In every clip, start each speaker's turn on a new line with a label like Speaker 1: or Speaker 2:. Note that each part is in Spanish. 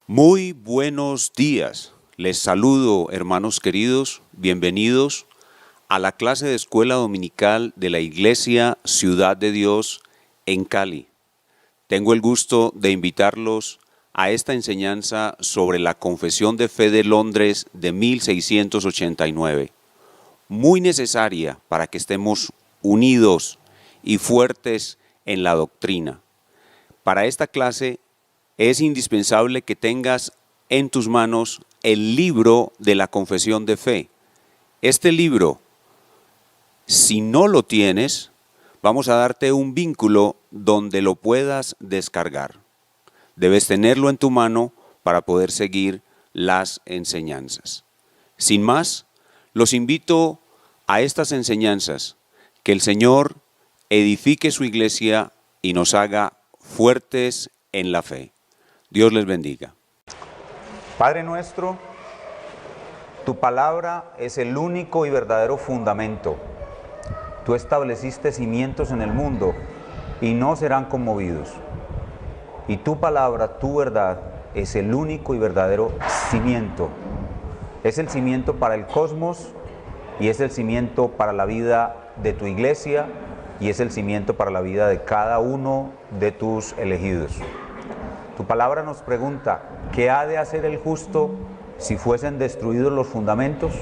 Speaker 1: Muy buenos días. Les saludo, hermanos queridos, bienvenidos a la clase de escuela dominical de la Iglesia Ciudad de Dios en Cali. Tengo el gusto de invitarlos a esta enseñanza sobre la Confesión de Fe de Londres de 1689, muy necesaria para que estemos unidos y fuertes en la doctrina. Para esta clase es indispensable que tengas en tus manos el libro de la Confesión de Fe. Este libro, si no lo tienes, vamos a darte un vínculo donde lo puedas descargar. Debes tenerlo en tu mano para poder seguir las enseñanzas. Sin más, los invito a estas enseñanzas, que el Señor edifique su iglesia y nos haga fuertes en la fe. Dios les bendiga.
Speaker 2: Padre nuestro, tu palabra es el único y verdadero fundamento. Tú estableciste cimientos en el mundo y no serán conmovidos. Y tu palabra, tu verdad, es el único y verdadero cimiento. Es el cimiento para el cosmos y es el cimiento para la vida de tu iglesia y es el cimiento para la vida de cada uno de tus elegidos. Tu palabra nos pregunta, ¿qué ha de hacer el justo si fuesen destruidos los fundamentos?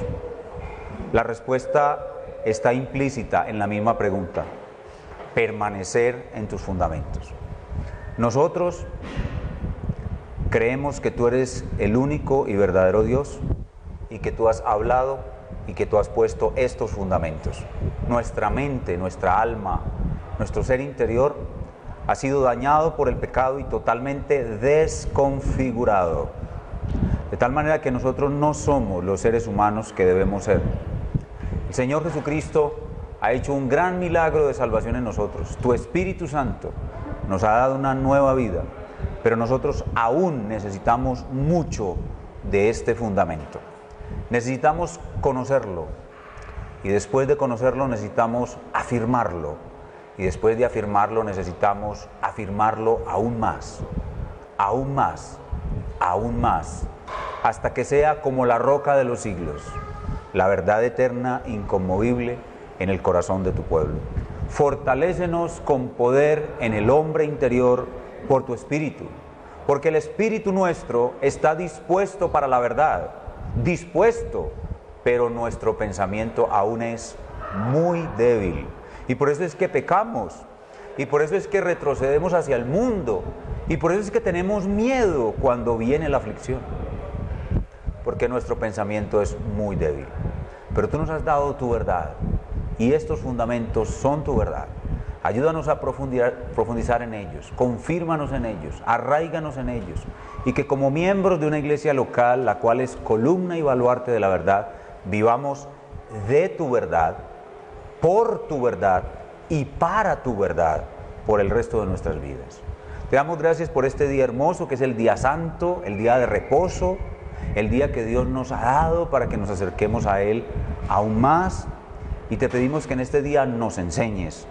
Speaker 2: La respuesta está implícita en la misma pregunta: permanecer en tus fundamentos. Nosotros creemos que tú eres el único y verdadero Dios y que tú has hablado y que tú has puesto estos fundamentos. Nuestra mente, nuestra alma, nuestro ser interior ha sido dañado por el pecado y totalmente desconfigurado, de tal manera que nosotros no somos los seres humanos que debemos ser. El Señor Jesucristo ha hecho un gran milagro de salvación en nosotros. Tu Espíritu Santo nos ha dado una nueva vida, pero nosotros aún necesitamos mucho de este fundamento. Necesitamos conocerlo y después de conocerlo necesitamos afirmarlo y después de afirmarlo necesitamos afirmarlo aún más, aún más, aún más, hasta que sea como la roca de los siglos, la verdad eterna, inconmovible en el corazón de tu pueblo. Fortalécenos con poder en el hombre interior por tu Espíritu, porque el Espíritu nuestro está dispuesto para la verdad, dispuesto, pero nuestro pensamiento aún es muy débil. Y por eso es que pecamos, y por eso es que retrocedemos hacia el mundo, y por eso es que tenemos miedo cuando viene la aflicción, porque nuestro pensamiento es muy débil. Pero tú nos has dado tu verdad, y estos fundamentos son tu verdad. Ayúdanos a profundizar en ellos, confírmanos en ellos, arráiganos en ellos, y que como miembros de una iglesia local, la cual es columna y baluarte de la verdad, vivamos de tu verdad, por tu verdad y para tu verdad, por el resto de nuestras vidas. Te damos gracias por este día hermoso, que es el día santo, el día de reposo, el día que Dios nos ha dado para que nos acerquemos a Él aún más, y te pedimos que en este día nos enseñes.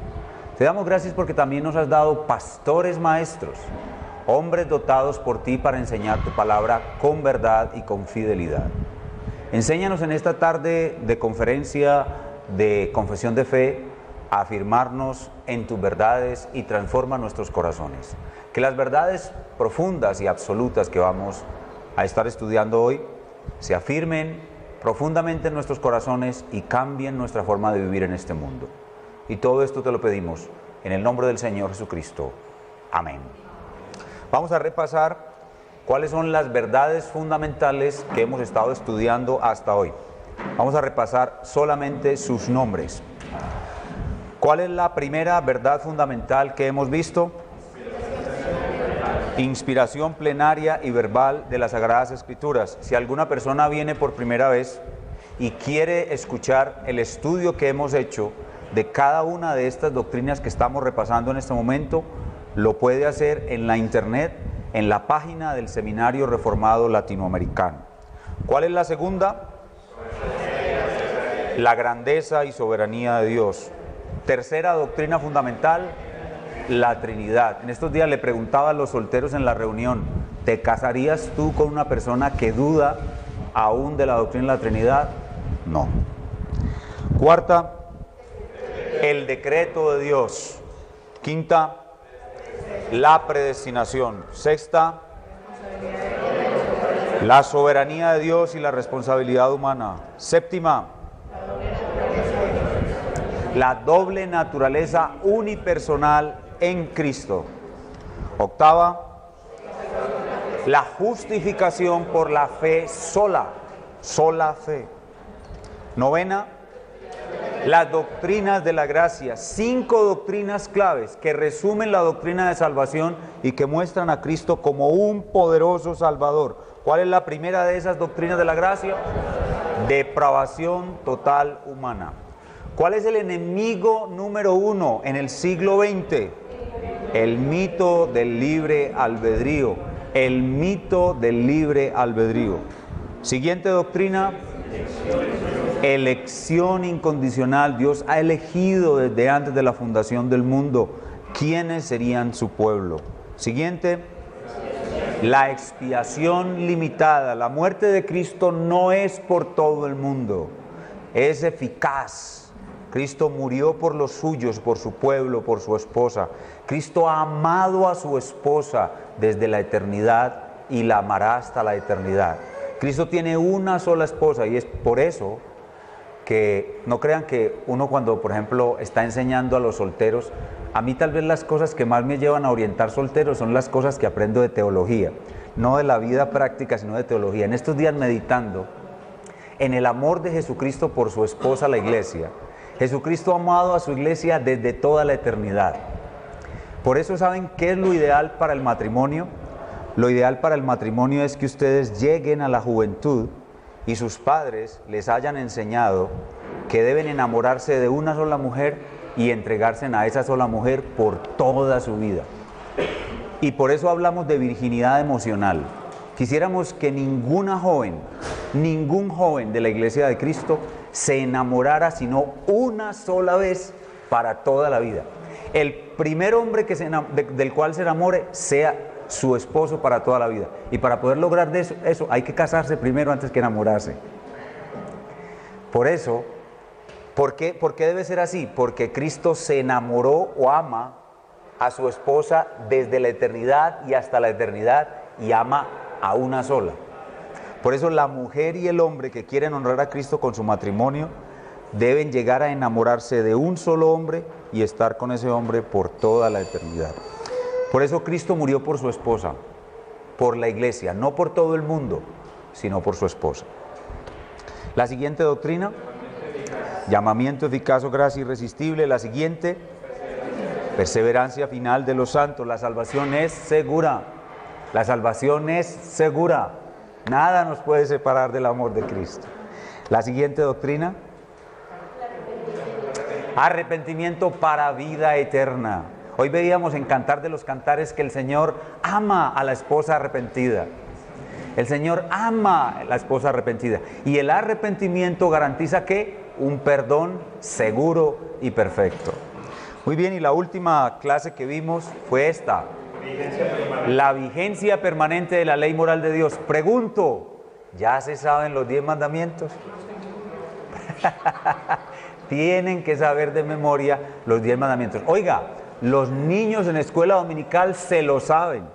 Speaker 2: Te damos gracias porque también nos has dado pastores maestros, hombres dotados por ti para enseñar tu palabra con verdad y con fidelidad. Enséñanos en esta tarde de conferencia de confesión de fe a afirmarnos en tus verdades y transforma nuestros corazones. Que las verdades profundas y absolutas que vamos a estar estudiando hoy se afirmen profundamente en nuestros corazones y cambien nuestra forma de vivir en este mundo. Y todo esto te lo pedimos en el nombre del Señor Jesucristo. Amén. Vamos a repasar cuáles son las verdades fundamentales que hemos estado estudiando hasta hoy. Vamos a repasar solamente sus nombres. ¿Cuál es la primera verdad fundamental que hemos visto? Inspiración plenaria y verbal de las Sagradas Escrituras. Si alguna persona viene por primera vez y quiere escuchar el estudio que hemos hecho de cada una de estas doctrinas que estamos repasando en este momento, lo puede hacer en la internet, en la página del Seminario Reformado Latinoamericano. ¿Cuál es la segunda? La grandeza y soberanía de Dios. Tercera doctrina fundamental, la Trinidad. En estos días le preguntaba a los solteros en la reunión, ¿Te casarías tú con una persona que duda aún de la doctrina de la Trinidad? No. Cuarta, el decreto de Dios. Quinta, la predestinación. Sexta, la soberanía de Dios y la responsabilidad humana. Séptima, la doble naturaleza unipersonal en Cristo. Octava, la justificación por la fe sola, sola fe. Novena, las doctrinas de la gracia, 5 doctrinas claves que resumen la doctrina de salvación y que muestran a Cristo como un poderoso Salvador. ¿Cuál es la primera de esas doctrinas de la gracia? Depravación total humana. ¿Cuál es el enemigo número 1 en el siglo XX? El mito del libre albedrío. El mito del libre albedrío. Siguiente doctrina, elección incondicional. Dios ha elegido desde antes de la fundación del mundo quiénes serían su pueblo. Siguiente, la expiación limitada. La muerte de Cristo no es por todo el mundo, es eficaz. Cristo murió por los suyos, por su pueblo, por su esposa. Cristo ha amado a su esposa desde la eternidad y la amará hasta la eternidad. Cristo tiene una sola esposa y es por eso que no crean que uno cuando, por ejemplo, está enseñando a los solteros, a mí tal vez las cosas que más me llevan a orientar solteros son las cosas que aprendo de teología, no de la vida práctica, sino de teología. En estos días meditando en el amor de Jesucristo por su esposa, la iglesia. Jesucristo ha amado a su iglesia desde toda la eternidad. Por eso, ¿saben qué es lo ideal para el matrimonio? Lo ideal para el matrimonio es que ustedes lleguen a la juventud y sus padres les hayan enseñado que deben enamorarse de una sola mujer y entregarse a esa sola mujer por toda su vida. Y por eso hablamos de virginidad emocional. Quisiéramos que ningún joven de la iglesia de Cristo se enamorara sino una sola vez para toda la vida. El primer hombre del cual se enamore sea su esposo para toda la vida. Y para poder lograr eso hay que casarse primero antes que enamorarse. Por eso, ¿por qué debe ser así? Porque Cristo se enamoró o ama a su esposa desde la eternidad y hasta la eternidad y ama a una sola. Por eso la mujer y el hombre que quieren honrar a Cristo con su matrimonio deben llegar a enamorarse de un solo hombre y estar con ese hombre por toda la eternidad. Por eso Cristo murió por su esposa, por la iglesia, no por todo el mundo, sino por su esposa. La siguiente doctrina, llamamiento eficaz o gracia irresistible. La siguiente, perseverancia final de los santos. La salvación es segura. La salvación es segura. Nada nos puede separar del amor de Cristo. La siguiente doctrina, arrepentimiento para vida eterna. Hoy veíamos en Cantar de los Cantares que el Señor ama a la esposa arrepentida. El Señor ama a la esposa arrepentida. Y el arrepentimiento garantiza ¿qué? Un perdón seguro y perfecto. Muy bien, y la última clase que vimos fue esta. La vigencia permanente de la ley moral de Dios. Pregunto, ¿ya se saben los 10 mandamientos? Tienen que saber de memoria los 10 mandamientos. Oiga, los niños en escuela dominical se lo saben.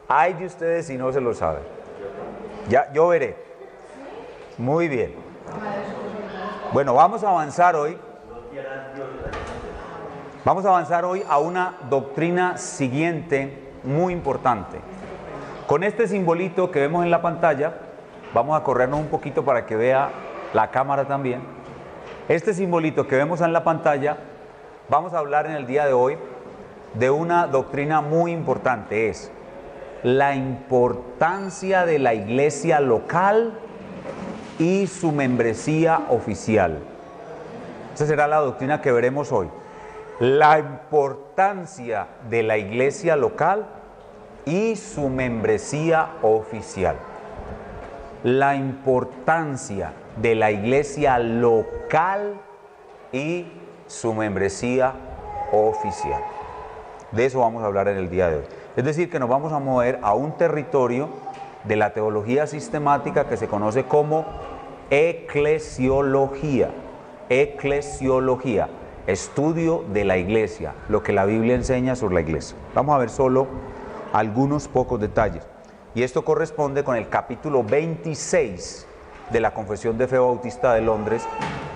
Speaker 2: Ay de ustedes si no se lo saben. Ya, yo veré. Muy bien. Bueno, vamos a avanzar hoy. Vamos a avanzar hoy a una doctrina siguiente muy importante. Con este simbolito que vemos en la pantalla, vamos a corrernos un poquito para que vea la cámara también. Este simbolito que vemos en la pantalla, vamos a hablar en el día de hoy de una doctrina muy importante. Es la importancia de la iglesia local y su membresía oficial. Esa será la doctrina que veremos hoy. La importancia de la iglesia local y su membresía oficial. La importancia de la iglesia local y su membresía oficial. De eso vamos a hablar en el día de hoy. Es decir, que nos vamos a mover a un territorio de la teología sistemática que se conoce como eclesiología. Eclesiología, estudio de la iglesia, lo que la Biblia enseña sobre la iglesia. Vamos a ver solo algunos pocos detalles. Y esto corresponde con el capítulo 26 de la Confesión de Fe Bautista de Londres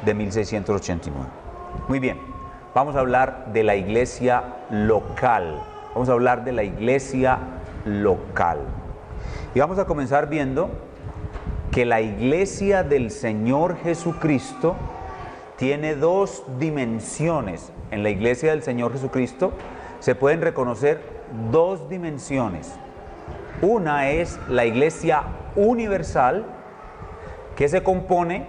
Speaker 2: de 1689. Muy bien, vamos a hablar de la iglesia local. Vamos a hablar de la iglesia local. Y vamos a comenzar viendo que la iglesia del Señor Jesucristo tiene dos dimensiones. En la iglesia del Señor Jesucristo se pueden reconocer dos dimensiones. Una es la iglesia universal, que se compone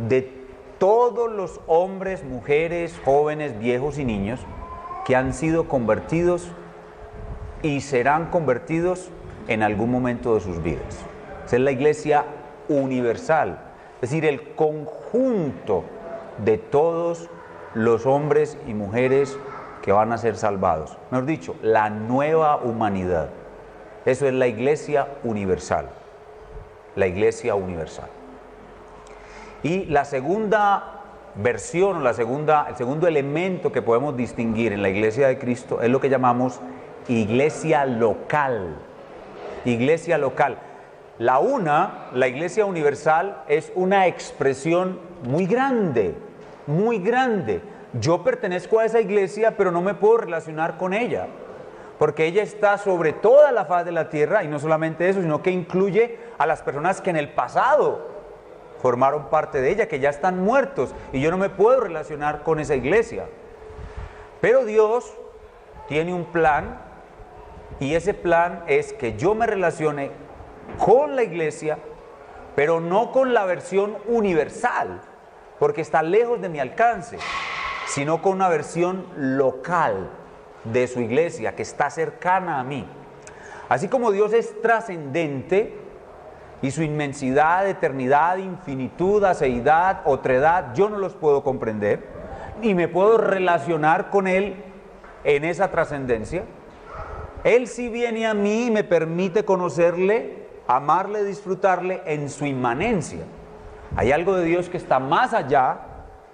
Speaker 2: de todos los hombres, mujeres, jóvenes, viejos y niños que han sido convertidos y serán convertidos en algún momento de sus vidas. Esa es la iglesia universal, es decir, el conjunto de todos los hombres y mujeres que van a ser salvados. Mejor dicho, la nueva humanidad. Eso es la iglesia universal. La iglesia universal. Y la segunda versión, el segundo elemento que podemos distinguir en la iglesia de Cristo es lo que llamamos iglesia local. Iglesia local. La iglesia universal es una expresión muy grande, muy grande. Yo pertenezco a esa iglesia, pero no me puedo relacionar con ella, porque ella está sobre toda la faz de la tierra, y no solamente eso, sino que incluye a las personas que en el pasado formaron parte de ella, que ya están muertos, y yo no me puedo relacionar con esa iglesia. Pero Dios tiene un plan, y ese plan es que yo me relacione con la iglesia, pero no con la versión universal, porque está lejos de mi alcance, sino con una versión local de su iglesia, que está cercana a mí. Así como Dios es trascendente, y su inmensidad, eternidad, infinitud, aceidad, otredad, yo no los puedo comprender, ni me puedo relacionar con Él en esa trascendencia. Él sí viene a mí y me permite conocerle, amarle, disfrutarle en su inmanencia. Hay algo de Dios que está más allá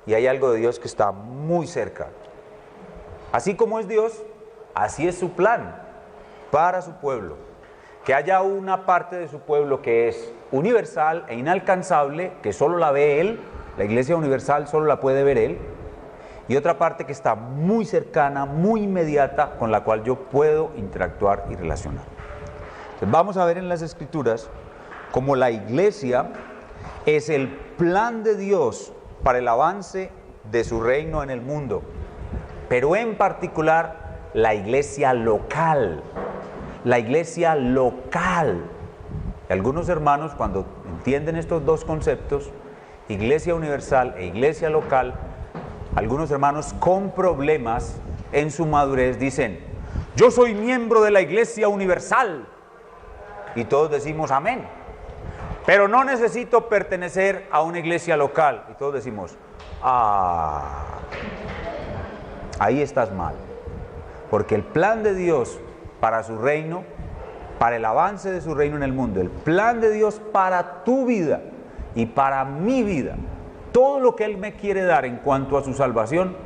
Speaker 2: y hay algo de Dios que está muy cerca. Así como es Dios, así es su plan para su pueblo. Que haya una parte de su pueblo que es universal e inalcanzable, que solo la ve Él, la iglesia universal solo la puede ver Él, y otra parte que está muy cercana, muy inmediata, con la cual yo puedo interactuar y relacionar. Entonces vamos a ver en las Escrituras cómo la iglesia es el plan de Dios para el avance de su reino en el mundo, pero en particular la iglesia local. La iglesia local. Y algunos hermanos, cuando entienden estos dos conceptos, iglesia universal e iglesia local, algunos hermanos con problemas en su madurez dicen: yo soy miembro de la iglesia universal, y todos decimos amén, pero no necesito pertenecer a una iglesia local, y todos decimos ahí estás mal, porque el plan de Dios para su reino, para el avance de su reino en el mundo, el plan de Dios para tu vida y para mi vida, todo lo que Él me quiere dar en cuanto a su salvación,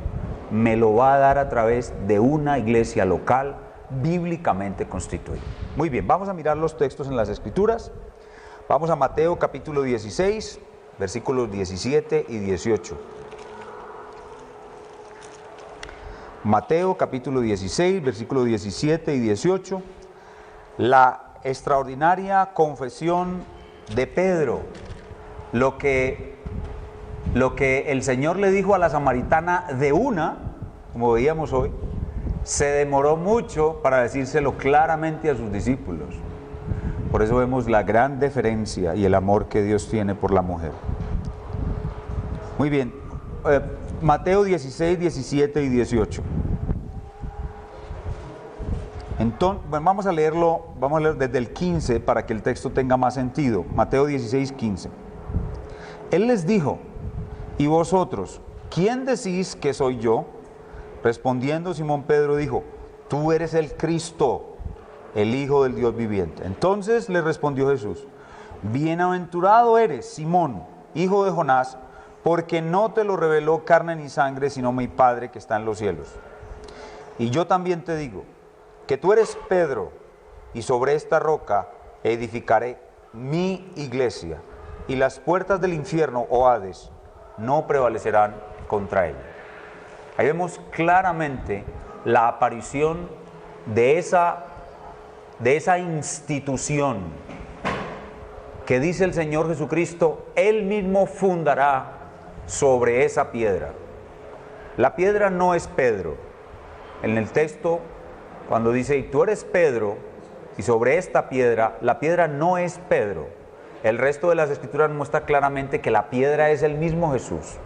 Speaker 2: me lo va a dar a través de una iglesia local bíblicamente constituida. Muy bien, vamos a mirar los textos en las Escrituras. Vamos a Mateo capítulo 16, versículos 17 y 18. Mateo capítulo 16, versículos 17 y 18, la extraordinaria confesión de Pedro, lo que el Señor le dijo a la samaritana de una, como veíamos hoy, se demoró mucho para decírselo claramente a sus discípulos. Por eso vemos la gran deferencia y el amor que Dios tiene por la mujer. Muy bien, Mateo 16, 17 y 18. Entonces, vamos a leer desde el 15 para que el texto tenga más sentido. Mateo 16, 15. Él les dijo: ¿y vosotros, quién decís que soy yo? Respondiendo Simón Pedro dijo: tú eres el Cristo, el Hijo del Dios viviente. Entonces le respondió Jesús: bienaventurado eres, Simón, hijo de Jonás, porque no te lo reveló carne ni sangre, sino mi Padre que está en los cielos. Y yo también te digo, que tú eres Pedro, y sobre esta roca edificaré mi iglesia, y las puertas del infierno, o Hades, no prevalecerán contra ella. Ahí vemos claramente la aparición de esa institución que dice el Señor Jesucristo, Él mismo fundará sobre esa piedra. La piedra no es Pedro. En el texto, cuando dice, y tú eres Pedro, y sobre esta piedra, la piedra no es Pedro. El resto de las escrituras muestra claramente que la piedra es el mismo Jesús,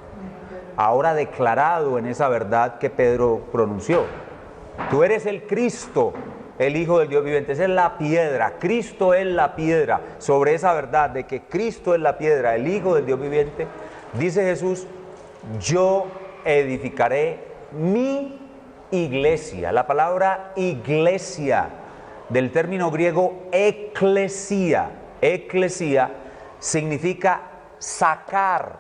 Speaker 2: ahora declarado en esa verdad que Pedro pronunció. Tú eres el Cristo, el Hijo del Dios viviente. Esa es la piedra, Cristo es la piedra. Sobre esa verdad de que Cristo es la piedra, el Hijo del Dios viviente, dice Jesús, yo edificaré mi iglesia. La palabra iglesia, del término griego eclesia, significa sacar,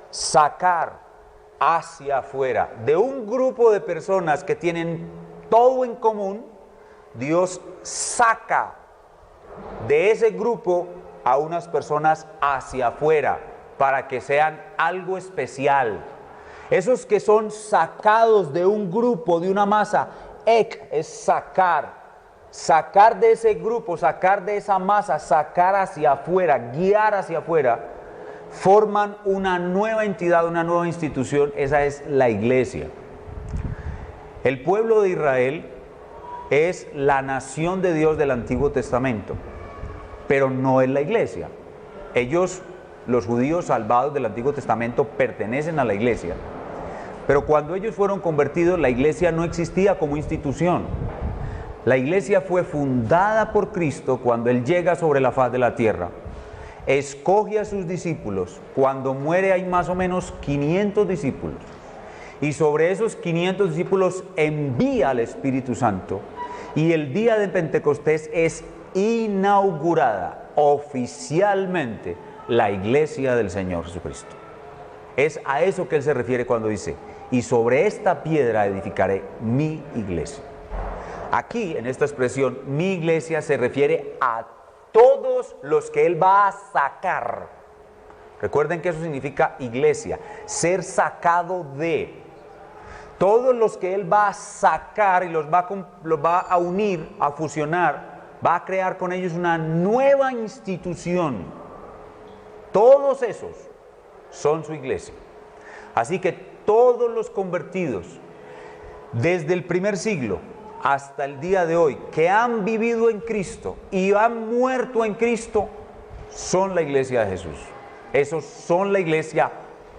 Speaker 2: sacar hacia afuera. De un grupo de personas que tienen todo en común, Dios saca de ese grupo a unas personas hacia afuera para que sean algo especial. Esos que son sacados de un grupo, de una masa, es sacar de ese grupo, sacar de esa masa, sacar hacia afuera, guiar hacia afuera, forman una nueva entidad, una nueva institución. Esa es la iglesia. El pueblo de Israel es la nación de Dios del Antiguo Testamento, pero no es la iglesia. Ellos, los judíos salvados del Antiguo Testamento, pertenecen a la iglesia, pero cuando ellos fueron convertidos, la iglesia no existía como institución. La iglesia fue fundada por Cristo cuando Él llega sobre la faz de la tierra. Escoge a sus discípulos. Cuando muere hay más o menos 500 discípulos. Y sobre esos 500 discípulos envía al Espíritu Santo. Y el día de Pentecostés es inaugurada oficialmente la iglesia del Señor Jesucristo. Es a eso que Él se refiere cuando dice, y sobre esta piedra edificaré mi iglesia. Aquí, en esta expresión, mi iglesia se refiere a todos los que Él va a sacar. Recuerden que eso significa iglesia, ser sacado de. Todos los que Él va a sacar y los va a unir, a fusionar, va a crear con ellos una nueva institución. Todos esos son su iglesia. Así que todos los convertidos, desde el primer siglo hasta el día de hoy, que han vivido en Cristo y han muerto en Cristo, son la iglesia de Jesús. Esos son la iglesia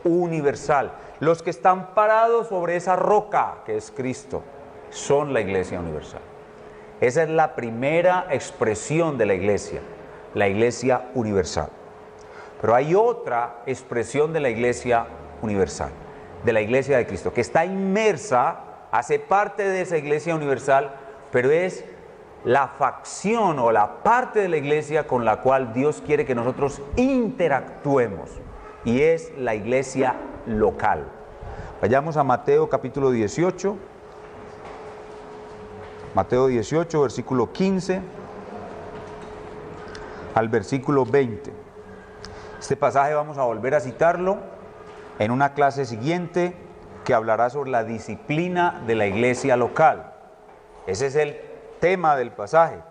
Speaker 2: universal. Los que están parados sobre esa roca que es Cristo, son la iglesia universal. Esa es la primera expresión de la iglesia universal. Pero hay otra expresión de la iglesia universal, de la iglesia de Cristo, que está inmersa, hace parte de esa iglesia universal, pero es la facción o la parte de la iglesia con la cual Dios quiere que nosotros interactuemos, y es la iglesia local. Vayamos a Mateo capítulo 18, Mateo 18, versículo 15 al versículo 20. Este pasaje vamos a volver a citarlo en una clase siguiente que hablará sobre la disciplina de la iglesia local. Ese es el tema del pasaje.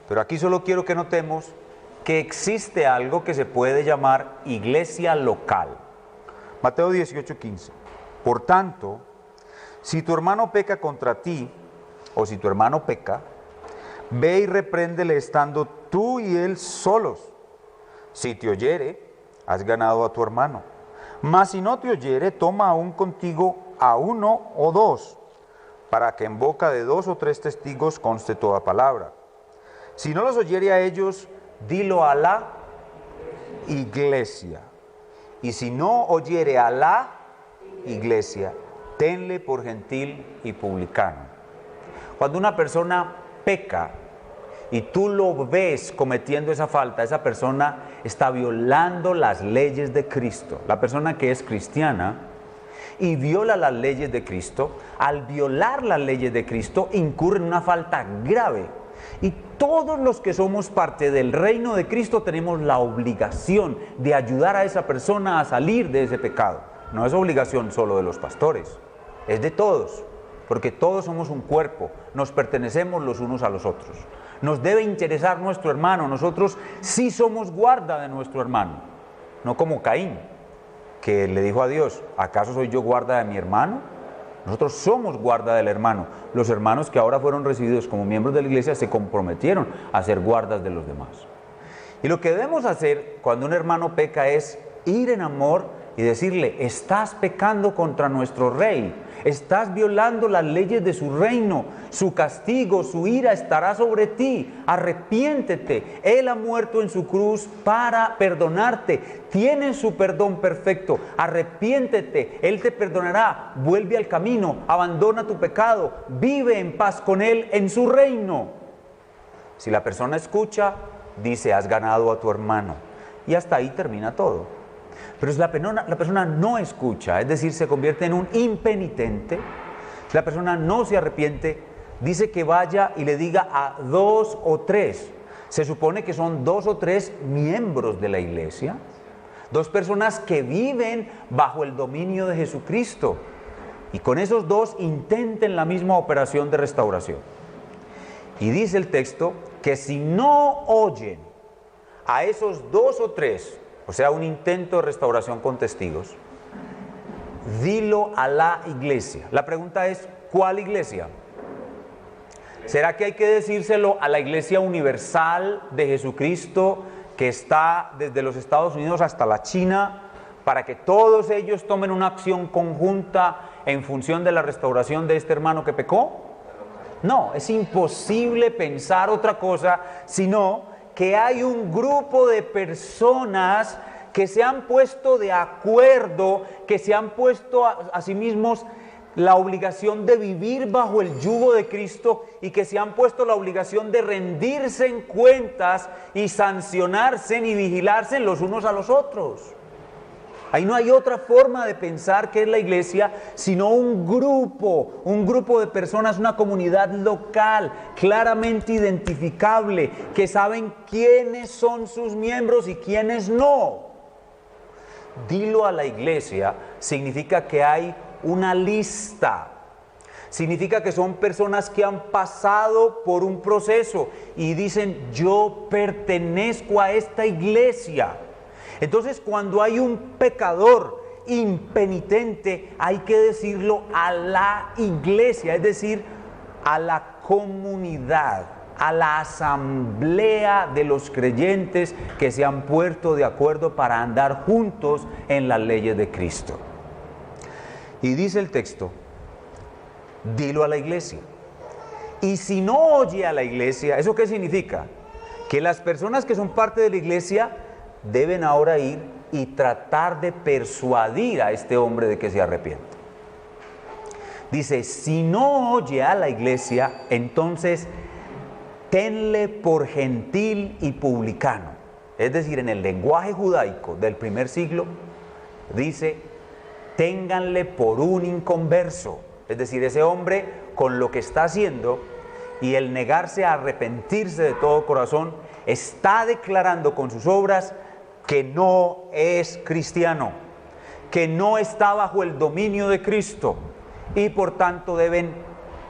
Speaker 2: Pero aquí solo quiero que notemos que existe algo que se puede llamar iglesia local. Mateo 18, 15. Por tanto, si tu hermano peca contra ti, o si tu hermano peca, ve y repréndele estando tú y él solos. Si te oyere, has ganado a tu hermano. Mas si no te oyere, toma aún contigo a uno o dos, para que en boca de 2 o 3 testigos conste toda palabra. Si no los oyere a ellos, dilo a la iglesia. Y si no oyere a la iglesia, tenle por gentil y publicano. Cuando una persona peca y tú lo ves cometiendo esa falta, esa persona está violando las leyes de Cristo. La persona que es cristiana y viola las leyes de Cristo, al violar las leyes de Cristo, incurre en una falta grave. Y todos los que somos parte del reino de Cristo tenemos la obligación de ayudar a esa persona a salir de ese pecado. No es obligación solo de los pastores, es de todos, porque todos somos un cuerpo, nos pertenecemos los unos a los otros. Nos debe interesar nuestro hermano, nosotros sí somos guarda de nuestro hermano, no como Caín, que le dijo a Dios, ¿acaso soy yo guarda de mi hermano? Nosotros somos guarda del hermano. Los hermanos que ahora fueron recibidos como miembros de la iglesia se comprometieron a ser guardas de los demás. Y lo que debemos hacer cuando un hermano peca es ir en amor y decirle, estás pecando contra nuestro rey, estás violando las leyes de su reino, su castigo, su ira estará sobre ti, arrepiéntete, Él ha muerto en su cruz para perdonarte, tienes su perdón perfecto, arrepiéntete, Él te perdonará, vuelve al camino, abandona tu pecado, vive en paz con Él en su reino. Si la persona escucha, dice, has ganado a tu hermano, y hasta ahí termina todo. Pero si la persona no escucha, es decir, se convierte en un impenitente, si la persona no se arrepiente, dice que vaya y le diga a 2 o 3. Se supone que son 2 o 3 miembros de la iglesia, 2 personas que viven bajo el dominio de Jesucristo. Y con esos 2 intenten la misma operación de restauración. Y dice el texto que si no oyen a esos 2 o 3, o sea, un intento de restauración con testigos, dilo a la iglesia. La pregunta es, ¿cuál iglesia? ¿Será que hay que decírselo a la Iglesia Universal de Jesucristo, que está desde los Estados Unidos hasta la China, para que todos ellos tomen una acción conjunta en función de la restauración de este hermano que pecó? No, es imposible pensar otra cosa, sino que hay un grupo de personas que se han puesto de acuerdo, que se han puesto a sí mismos la obligación de vivir bajo el yugo de Cristo y que se han puesto la obligación de rendirse en cuentas y sancionarse y vigilarse los unos a los otros. Ahí no hay otra forma de pensar que es la iglesia, sino un grupo de personas, una comunidad local, claramente identificable, que saben quiénes son sus miembros y quiénes no. Dilo a la iglesia significa que hay una lista, significa que son personas que han pasado por un proceso y dicen, yo pertenezco a esta iglesia. Entonces, cuando hay un pecador impenitente, hay que decirlo a la iglesia, es decir, a la comunidad, a la asamblea de los creyentes que se han puesto de acuerdo para andar juntos en las leyes de Cristo. Y dice el texto, dilo a la iglesia. Y si no oye a la iglesia, ¿eso qué significa? Que las personas que son parte de la iglesia deben ahora ir y tratar de persuadir a este hombre de que se arrepienta. Dice, si no oye a la iglesia, entonces tenle por gentil y publicano. Es decir, en el lenguaje judaico del primer siglo, dice, ténganle por un inconverso. Es decir, ese hombre con lo que está haciendo y el negarse a arrepentirse de todo corazón, está declarando con sus obras que no es cristiano, que no está bajo el dominio de Cristo y por tanto deben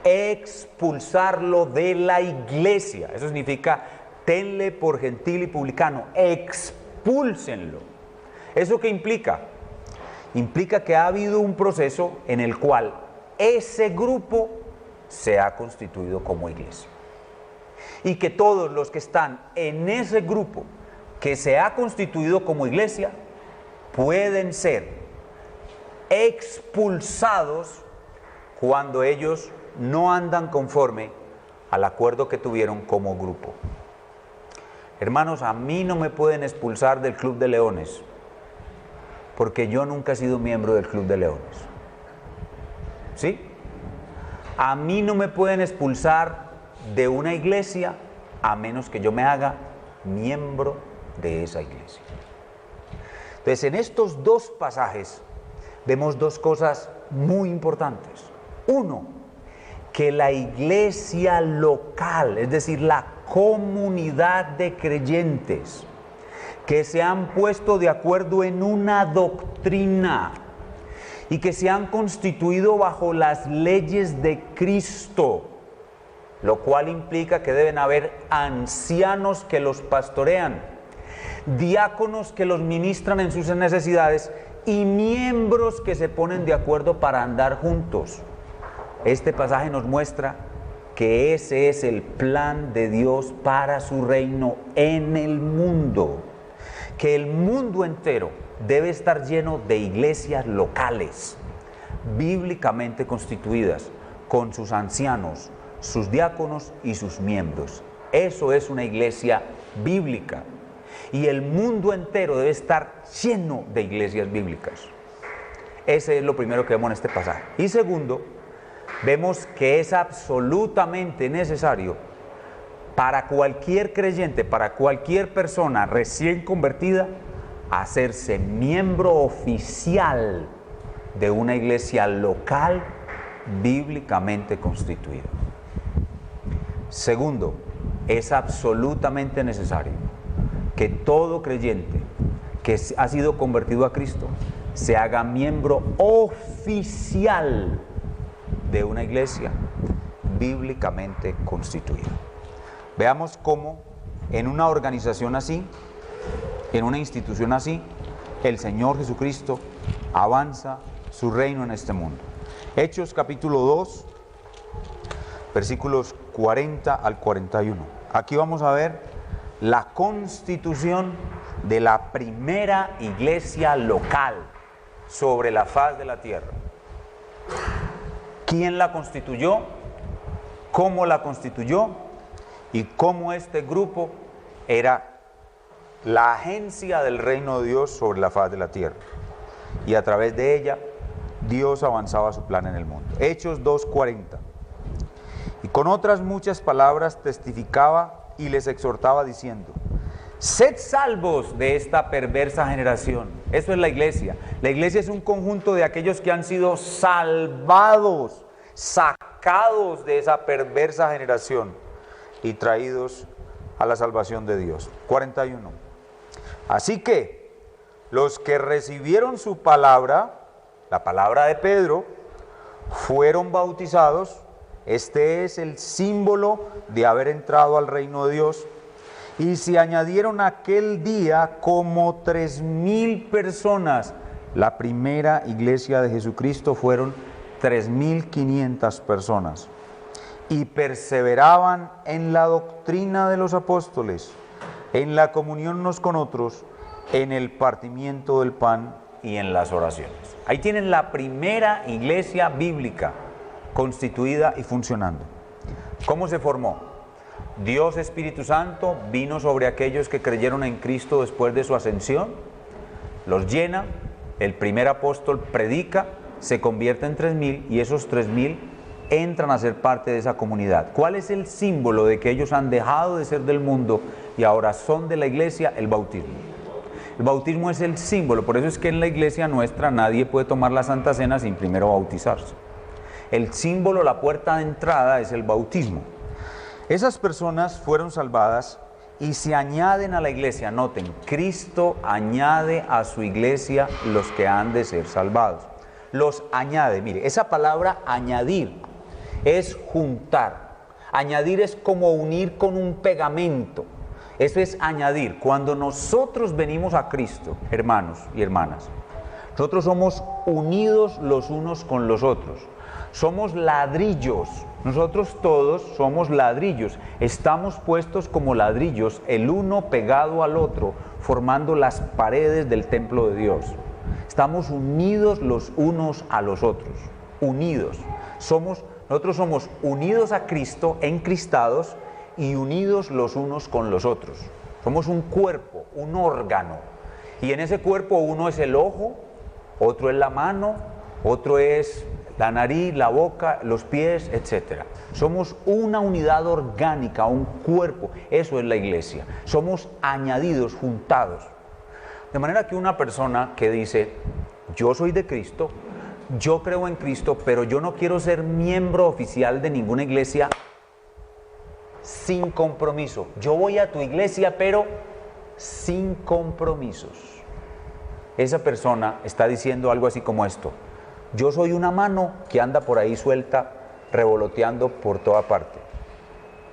Speaker 2: expulsarlo de la iglesia. Eso significa tenle por gentil y publicano, expúlsenlo. ¿Eso qué implica? Implica que ha habido un proceso en el cual ese grupo se ha constituido como iglesia y que todos los que están en ese grupo que se ha constituido como iglesia, pueden ser expulsados cuando ellos no andan conforme al acuerdo que tuvieron como grupo. Hermanos, a mí no me pueden expulsar del Club de Leones, porque yo nunca he sido miembro del Club de Leones. ¿Sí? A mí no me pueden expulsar de una iglesia a menos que yo me haga miembro de esa iglesia. Entonces, en estos dos pasajes vemos dos cosas muy importantes. Uno, que la iglesia local, es decir, la comunidad de creyentes que se han puesto de acuerdo en una doctrina y que se han constituido bajo las leyes de Cristo, lo cual implica que deben haber ancianos que los pastorean, diáconos que los ministran en sus necesidades y miembros que se ponen de acuerdo para andar juntos. Este pasaje nos muestra que ese es el plan de Dios para su reino en el mundo, que el mundo entero debe estar lleno de iglesias locales, bíblicamente constituidas, con sus ancianos, sus diáconos y sus miembros. Eso es una iglesia bíblica. Y el mundo entero debe estar lleno de iglesias bíblicas. Ese es lo primero que vemos en este pasaje. Y segundo, vemos que es absolutamente necesario para cualquier creyente, para cualquier persona recién convertida, hacerse miembro oficial de una iglesia local bíblicamente constituida. Segundo, es absolutamente necesario que todo creyente que ha sido convertido a Cristo se haga miembro oficial de una iglesia bíblicamente constituida. Veamos cómo en una organización así, en una institución así, el Señor Jesucristo avanza su reino en este mundo. Hechos capítulo 2, versículos 40 al 41. Aquí vamos a ver la constitución de la primera iglesia local sobre la faz de la tierra. ¿Quién la constituyó? ¿Cómo la constituyó? Y cómo este grupo era la agencia del reino de Dios sobre la faz de la tierra. Y a través de ella, Dios avanzaba su plan en el mundo. Hechos 2:40. Y con otras muchas palabras testificaba y les exhortaba diciendo: sed salvos de esta perversa generación. Eso es la iglesia. La iglesia es un conjunto de aquellos que han sido salvados, sacados de esa perversa generación y traídos a la salvación de Dios. 41. Así que los que recibieron su palabra, la palabra de Pedro, fueron bautizados. Este es el símbolo de haber entrado al reino de Dios. Y se añadieron aquel día como 3,000 personas. La primera iglesia de Jesucristo fueron 3,500 personas. Y perseveraban en la doctrina de los apóstoles, en la comunión unos con otros, en el partimiento del pan y en las oraciones. Ahí tienen la primera iglesia bíblica constituida y funcionando. ¿Cómo se formó? Dios Espíritu Santo vino sobre aquellos que creyeron en Cristo después de su ascensión, los llena, el primer apóstol predica, se convierte en 3,000 y esos 3,000 entran a ser parte de esa comunidad. ¿Cuál es el símbolo de que ellos han dejado de ser del mundo y ahora son de la iglesia? El bautismo. El bautismo es el símbolo, por eso es que en la iglesia nuestra nadie puede tomar la Santa Cena sin primero bautizarse. El símbolo, la puerta de entrada es el bautismo. Esas personas fueron salvadas y se añaden a la iglesia. Noten, Cristo añade a su iglesia los que han de ser salvados. Los añade, mire, esa palabra añadir es juntar. Añadir es como unir con un pegamento. Eso es añadir. Cuando nosotros venimos a Cristo, hermanos y hermanas, nosotros somos unidos los unos con los otros. Somos ladrillos, nosotros todos somos ladrillos, estamos puestos como ladrillos, el uno pegado al otro, formando las paredes del templo de Dios. Estamos unidos los unos a los otros, unidos. Nosotros somos unidos a Cristo, encristados y unidos los unos con los otros. Somos un cuerpo, un órgano, y en ese cuerpo uno es el ojo, otro es la mano, otro es la nariz, la boca, los pies, etc. Somos una unidad orgánica, un cuerpo. Eso es la iglesia. Somos añadidos, juntados. De manera que una persona que dice, yo soy de Cristo, yo creo en Cristo, pero yo no quiero ser miembro oficial de ninguna iglesia, sin compromiso. Yo voy a tu iglesia, pero sin compromisos. Esa persona está diciendo algo así como esto: yo soy una mano que anda por ahí suelta, revoloteando por toda parte.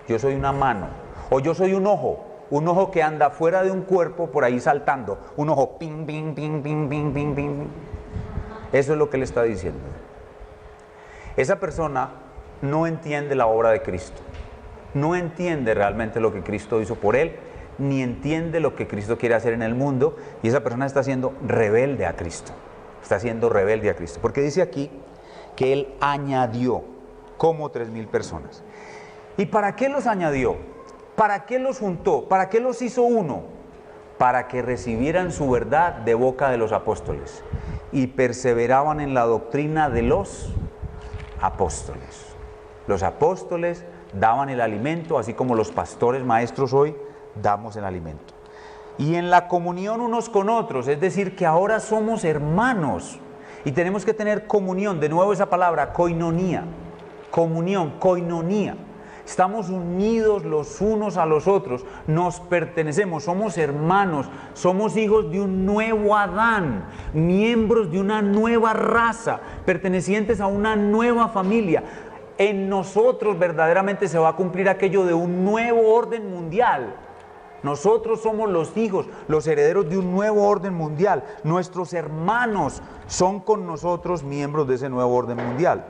Speaker 2: Yo soy una mano. O yo soy un ojo que anda fuera de un cuerpo por ahí saltando. Un ojo, ping, ping, ping, ping, ping, ping, ping. Eso es lo que él está diciendo. Esa persona no entiende la obra de Cristo. No entiende realmente lo que Cristo hizo por él, ni entiende lo que Cristo quiere hacer en el mundo, y esa persona está siendo rebelde a Cristo. Está siendo rebelde a Cristo, porque dice aquí que él añadió como 3,000 personas. ¿Y para qué los añadió? ¿Para qué los juntó? ¿Para qué los hizo uno? Para que recibieran su verdad de boca de los apóstoles y perseveraban en la doctrina de los apóstoles. Los apóstoles daban el alimento, así como los pastores maestros hoy damos el alimento. Y en la comunión unos con otros, es decir, que ahora somos hermanos y tenemos que tener comunión. De nuevo esa palabra, koinonía, comunión, koinonía. Estamos unidos los unos a los otros, nos pertenecemos, somos hermanos, somos hijos de un nuevo Adán, miembros de una nueva raza, pertenecientes a una nueva familia. En nosotros verdaderamente se va a cumplir aquello de un nuevo orden mundial. Nosotros somos los hijos, los herederos de un nuevo orden mundial. Nuestros hermanos son con nosotros miembros de ese nuevo orden mundial.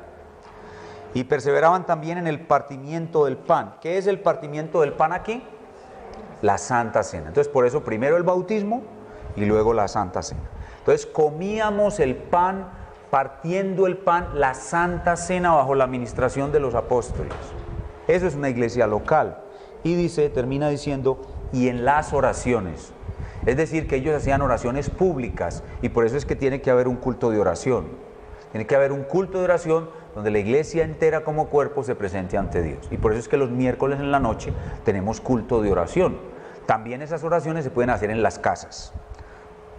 Speaker 2: Y perseveraban también en el partimiento del pan. ¿Qué es el partimiento del pan aquí? La Santa Cena. Entonces, por eso primero el bautismo y luego la Santa Cena. Entonces, comíamos el pan, partiendo el pan, la Santa Cena bajo la administración de los apóstoles. Eso es una iglesia local. Y dice, termina diciendo, y en las oraciones. Es decir, que ellos hacían oraciones públicas, y por eso es que tiene que haber un culto de oración. Tiene que haber un culto de oración donde la iglesia entera como cuerpo se presente ante Dios. Y por eso es que los miércoles en la noche tenemos culto de oración. También esas oraciones se pueden hacer en las casas.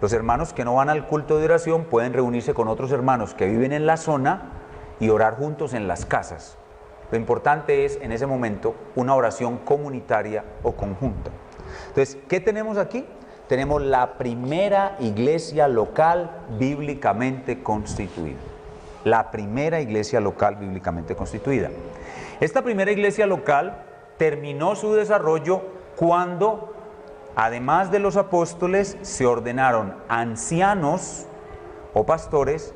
Speaker 2: Los hermanos que no van al culto de oración pueden reunirse con otros hermanos que viven en la zona y orar juntos en las casas. Lo importante es en ese momento una oración comunitaria o conjunta. Entonces, ¿qué tenemos aquí? Tenemos la primera iglesia local bíblicamente constituida. La primera iglesia local bíblicamente constituida. Esta primera iglesia local terminó su desarrollo cuando, además de los apóstoles, se ordenaron ancianos o pastores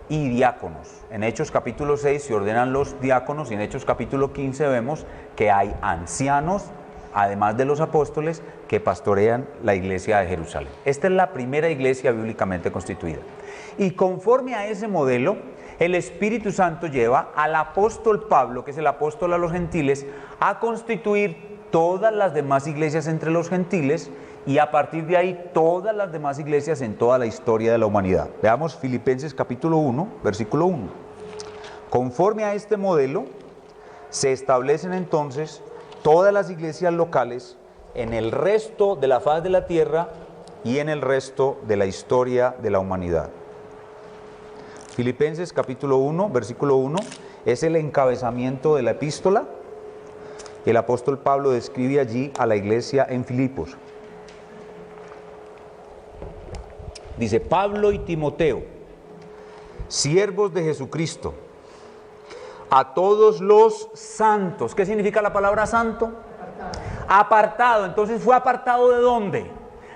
Speaker 2: y diáconos. En Hechos capítulo 6 se ordenan los diáconos y en Hechos capítulo 15 vemos que hay ancianos, además de los apóstoles, que pastorean la iglesia de Jerusalén. Esta es la primera iglesia bíblicamente constituida. Y conforme a ese modelo, el Espíritu Santo lleva al apóstol Pablo, que es el apóstol a los gentiles, a constituir todas las demás iglesias entre los gentiles y a partir de ahí todas las demás iglesias en toda la historia de la humanidad. Veamos Filipenses capítulo 1, versículo 1. Conforme a este modelo, se establecen entonces todas las iglesias locales en el resto de la faz de la tierra y en el resto de la historia de la humanidad. Filipenses capítulo 1, versículo 1, es el encabezamiento de la epístola. El apóstol Pablo describe allí a la iglesia en Filipos. Dice, Pablo y Timoteo, siervos de Jesucristo, a todos los santos. ¿Qué significa la palabra santo? Apartado. Entonces, ¿fue apartado de dónde?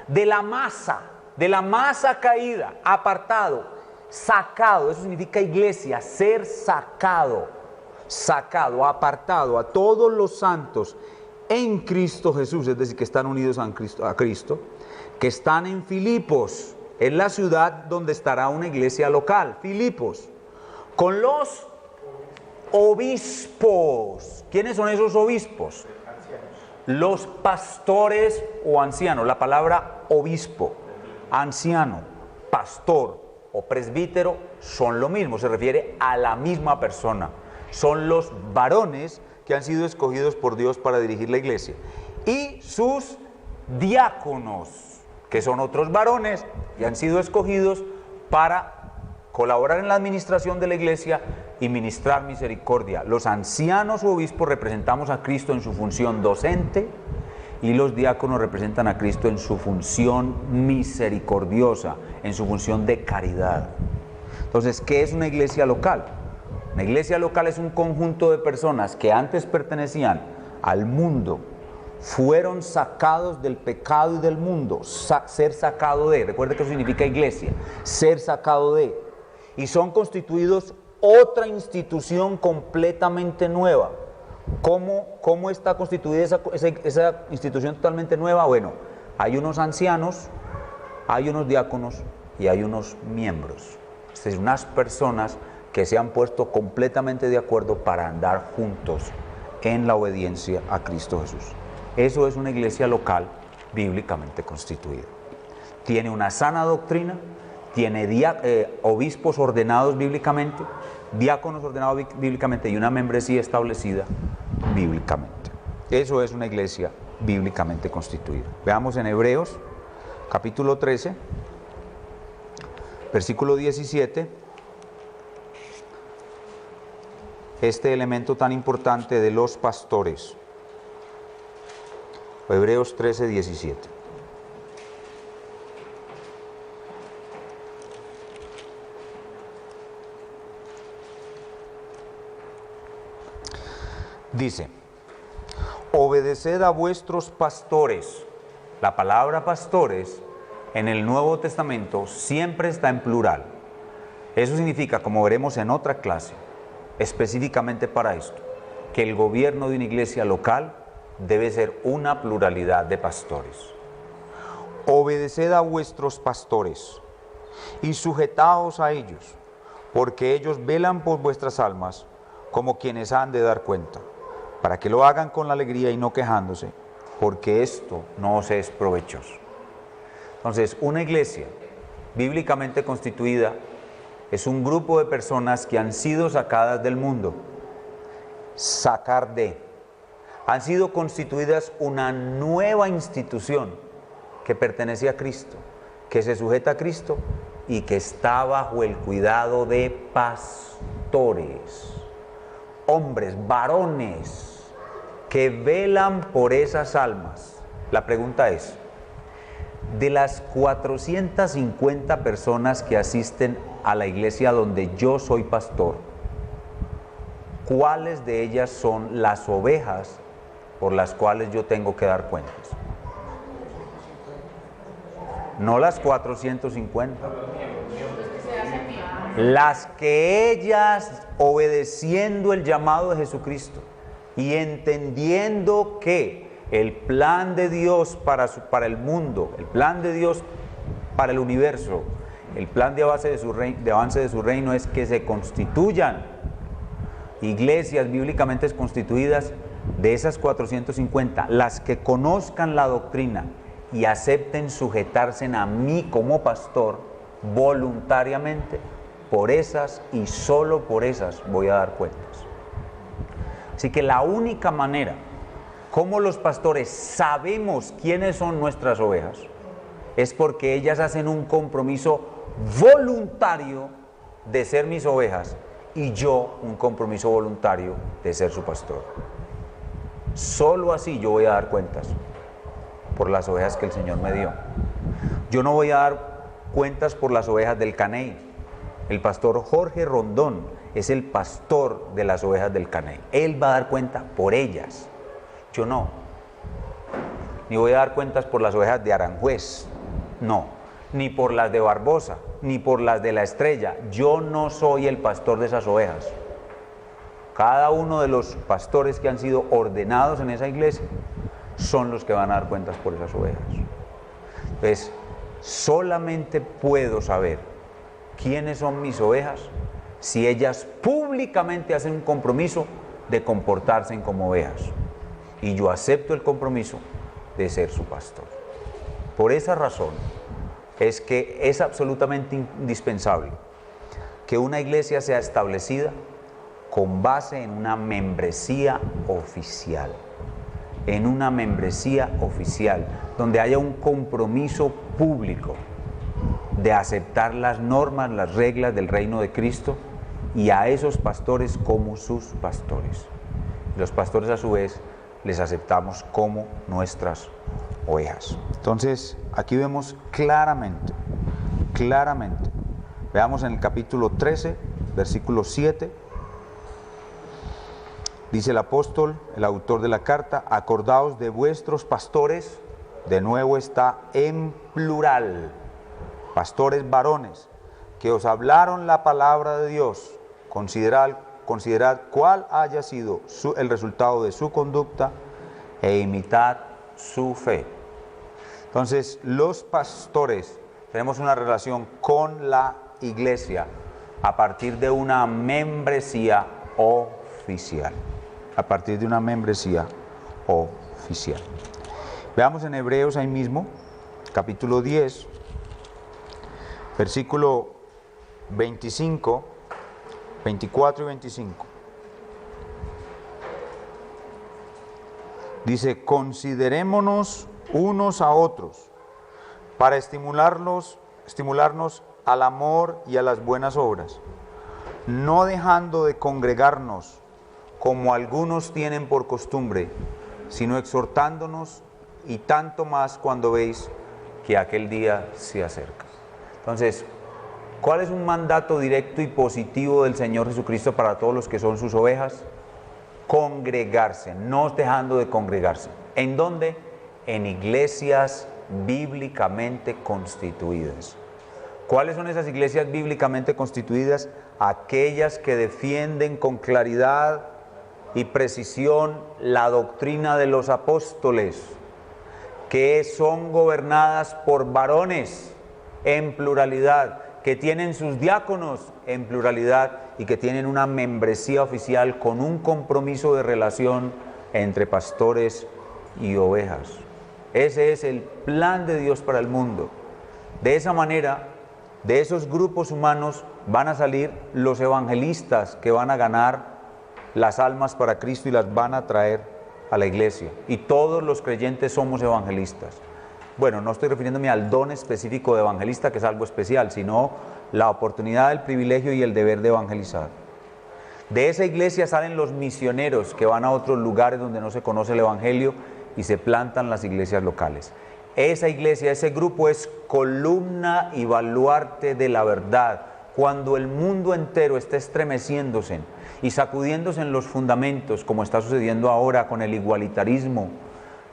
Speaker 2: De la masa caída, apartado. Sacado, eso significa iglesia, ser sacado, apartado, a todos los santos en Cristo Jesús, es decir, que están unidos a Cristo, que están en Filipos, es la ciudad donde estará una iglesia local, Filipos, con los obispos. ¿Quiénes son esos obispos? Los pastores o ancianos, la palabra obispo, anciano, pastor, o presbítero son lo mismo, se refiere a la misma persona. Son los varones que han sido escogidos por Dios para dirigir la iglesia. Y sus diáconos, que son otros varones que han sido escogidos para colaborar en la administración de la iglesia y ministrar misericordia. Los ancianos o obispos representamos a Cristo en su función docente y los diáconos representan a Cristo en su función misericordiosa, en su función de caridad. Entonces, ¿qué es una iglesia local? Una iglesia local es un conjunto de personas que antes pertenecían al mundo, fueron sacados del pecado y del mundo, ser sacado de, recuerde que eso significa iglesia, ser sacado de, y son constituidos otra institución completamente nueva. ¿Cómo está constituida esa institución totalmente nueva? Bueno, hay unos ancianos, hay unos diáconos y hay unos miembros. Es decir, unas personas que se han puesto completamente de acuerdo para andar juntos en la obediencia a Cristo Jesús. Eso es una iglesia local bíblicamente constituida. Tiene una sana doctrina, tiene obispos ordenados bíblicamente, diáconos ordenados bíblicamente y una membresía establecida bíblicamente. Eso es una iglesia bíblicamente constituida. Veamos en Hebreos capítulo 13, versículo 17, este elemento tan importante de los pastores. Hebreos 13, 17. Dice, obedeced a vuestros pastores. La palabra pastores en el Nuevo Testamento siempre está en plural. Eso significa, como veremos en otra clase, específicamente para esto, que el gobierno de una iglesia local debe ser una pluralidad de pastores. Obedeced a vuestros pastores y sujetaos a ellos, porque ellos velan por vuestras almas como quienes han de dar cuenta, para que lo hagan con la alegría y no quejándose, porque esto no os es provechoso. Entonces, una iglesia bíblicamente constituida es un grupo de personas que han sido sacadas del mundo, han sido constituidas una nueva institución que pertenece a Cristo, que se sujeta a Cristo y que está bajo el cuidado de pastores, hombres, varones, que velan por esas almas. La pregunta es, de las 450 personas que asisten a la iglesia donde yo soy pastor, ¿cuáles de ellas son las ovejas por las cuales yo tengo que dar cuentas? No las 450. Las que ellas, obedeciendo el llamado de Jesucristo y entendiendo que el plan de Dios para el mundo, el plan de Dios para el universo, el plan de avance de su reino es que se constituyan iglesias bíblicamente constituidas. De esas 450, las que conozcan la doctrina y acepten sujetarse a mí como pastor voluntariamente, por esas y solo por esas voy a dar cuentas. Así que la única manera como los pastores sabemos quiénes son nuestras ovejas es porque ellas hacen un compromiso voluntario de ser mis ovejas y yo un compromiso voluntario de ser su pastor. Solo así yo voy a dar cuentas por las ovejas que el Señor me dio. Yo no voy a dar cuentas por las ovejas del Caney. El pastor Jorge Rondón es el pastor de las ovejas del Caney. Él va a dar cuenta por ellas. Yo no. Ni voy a dar cuentas por las ovejas de Aranjuez. No. Ni por las de Barbosa, ni por las de La Estrella. Yo no soy el pastor de esas ovejas. Cada uno de los pastores que han sido ordenados en esa iglesia son los que van a dar cuentas por esas ovejas. Entonces, solamente puedo saber quiénes son mis ovejas si ellas públicamente hacen un compromiso de comportarse como ovejas. Y yo acepto el compromiso de ser su pastor. Por esa razón, es que es absolutamente indispensable que una iglesia sea establecida con base en una membresía oficial. En una membresía oficial, donde haya un compromiso público de aceptar las normas, las reglas del reino de Cristo y a esos pastores como sus pastores. Los pastores a su vez les aceptamos como nuestras ovejas. Entonces aquí vemos claramente, veamos en el capítulo 13, versículo 7, dice el apóstol, el autor de la carta: acordaos de vuestros pastores, de nuevo está en plural, pastores varones, que os hablaron la palabra de Dios. Considerad cuál haya sido el resultado de su conducta e imitad su fe. Entonces, los pastores tenemos una relación con la iglesia a partir de una membresía oficial. A partir de una membresía oficial. Veamos en Hebreos ahí mismo, capítulo 10, versículo 25, 24 y 25. Dice: considerémonos unos a otros para estimularnos al amor y a las buenas obras, no dejando de congregarnos como algunos tienen por costumbre, sino exhortándonos, y tanto más cuando veis que aquel día se acerca. Entonces, ¿cuál es un mandato directo y positivo del Señor Jesucristo para todos los que son sus ovejas? Congregarse, no dejando de congregarse. ¿En dónde? En iglesias bíblicamente constituidas. ¿Cuáles son esas iglesias bíblicamente constituidas? Aquellas que defienden con claridad y precisión la doctrina de los apóstoles, que son gobernadas por varones en pluralidad, que tienen sus diáconos en pluralidad y que tienen una membresía oficial con un compromiso de relación entre pastores y ovejas. Ese es el plan de Dios para el mundo. De esa manera, de esos grupos humanos van a salir los evangelistas que van a ganar las almas para Cristo y las van a traer a la iglesia. Y todos los creyentes somos evangelistas. Bueno, no estoy refiriéndome al don específico de evangelista, que es algo especial, sino la oportunidad, el privilegio y el deber de evangelizar. De esa iglesia salen los misioneros que van a otros lugares donde no se conoce el evangelio y se plantan las iglesias locales. Esa iglesia, ese grupo es columna y baluarte de la verdad. Cuando el mundo entero está estremeciéndose y sacudiéndose en los fundamentos, como está sucediendo ahora con el igualitarismo,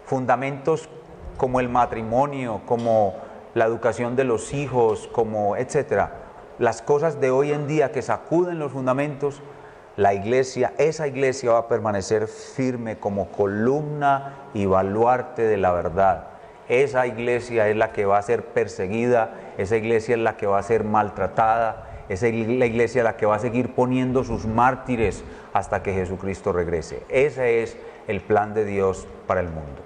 Speaker 2: fundamentos como el matrimonio, como la educación de los hijos, como etcétera, las cosas de hoy en día que sacuden los fundamentos, la iglesia, esa iglesia va a permanecer firme como columna y baluarte de la verdad. Esa iglesia es la que va a ser perseguida, esa iglesia es la que va a ser maltratada, esa es la iglesia la que va a seguir poniendo sus mártires hasta que Jesucristo regrese. Ese es el plan de Dios para el mundo.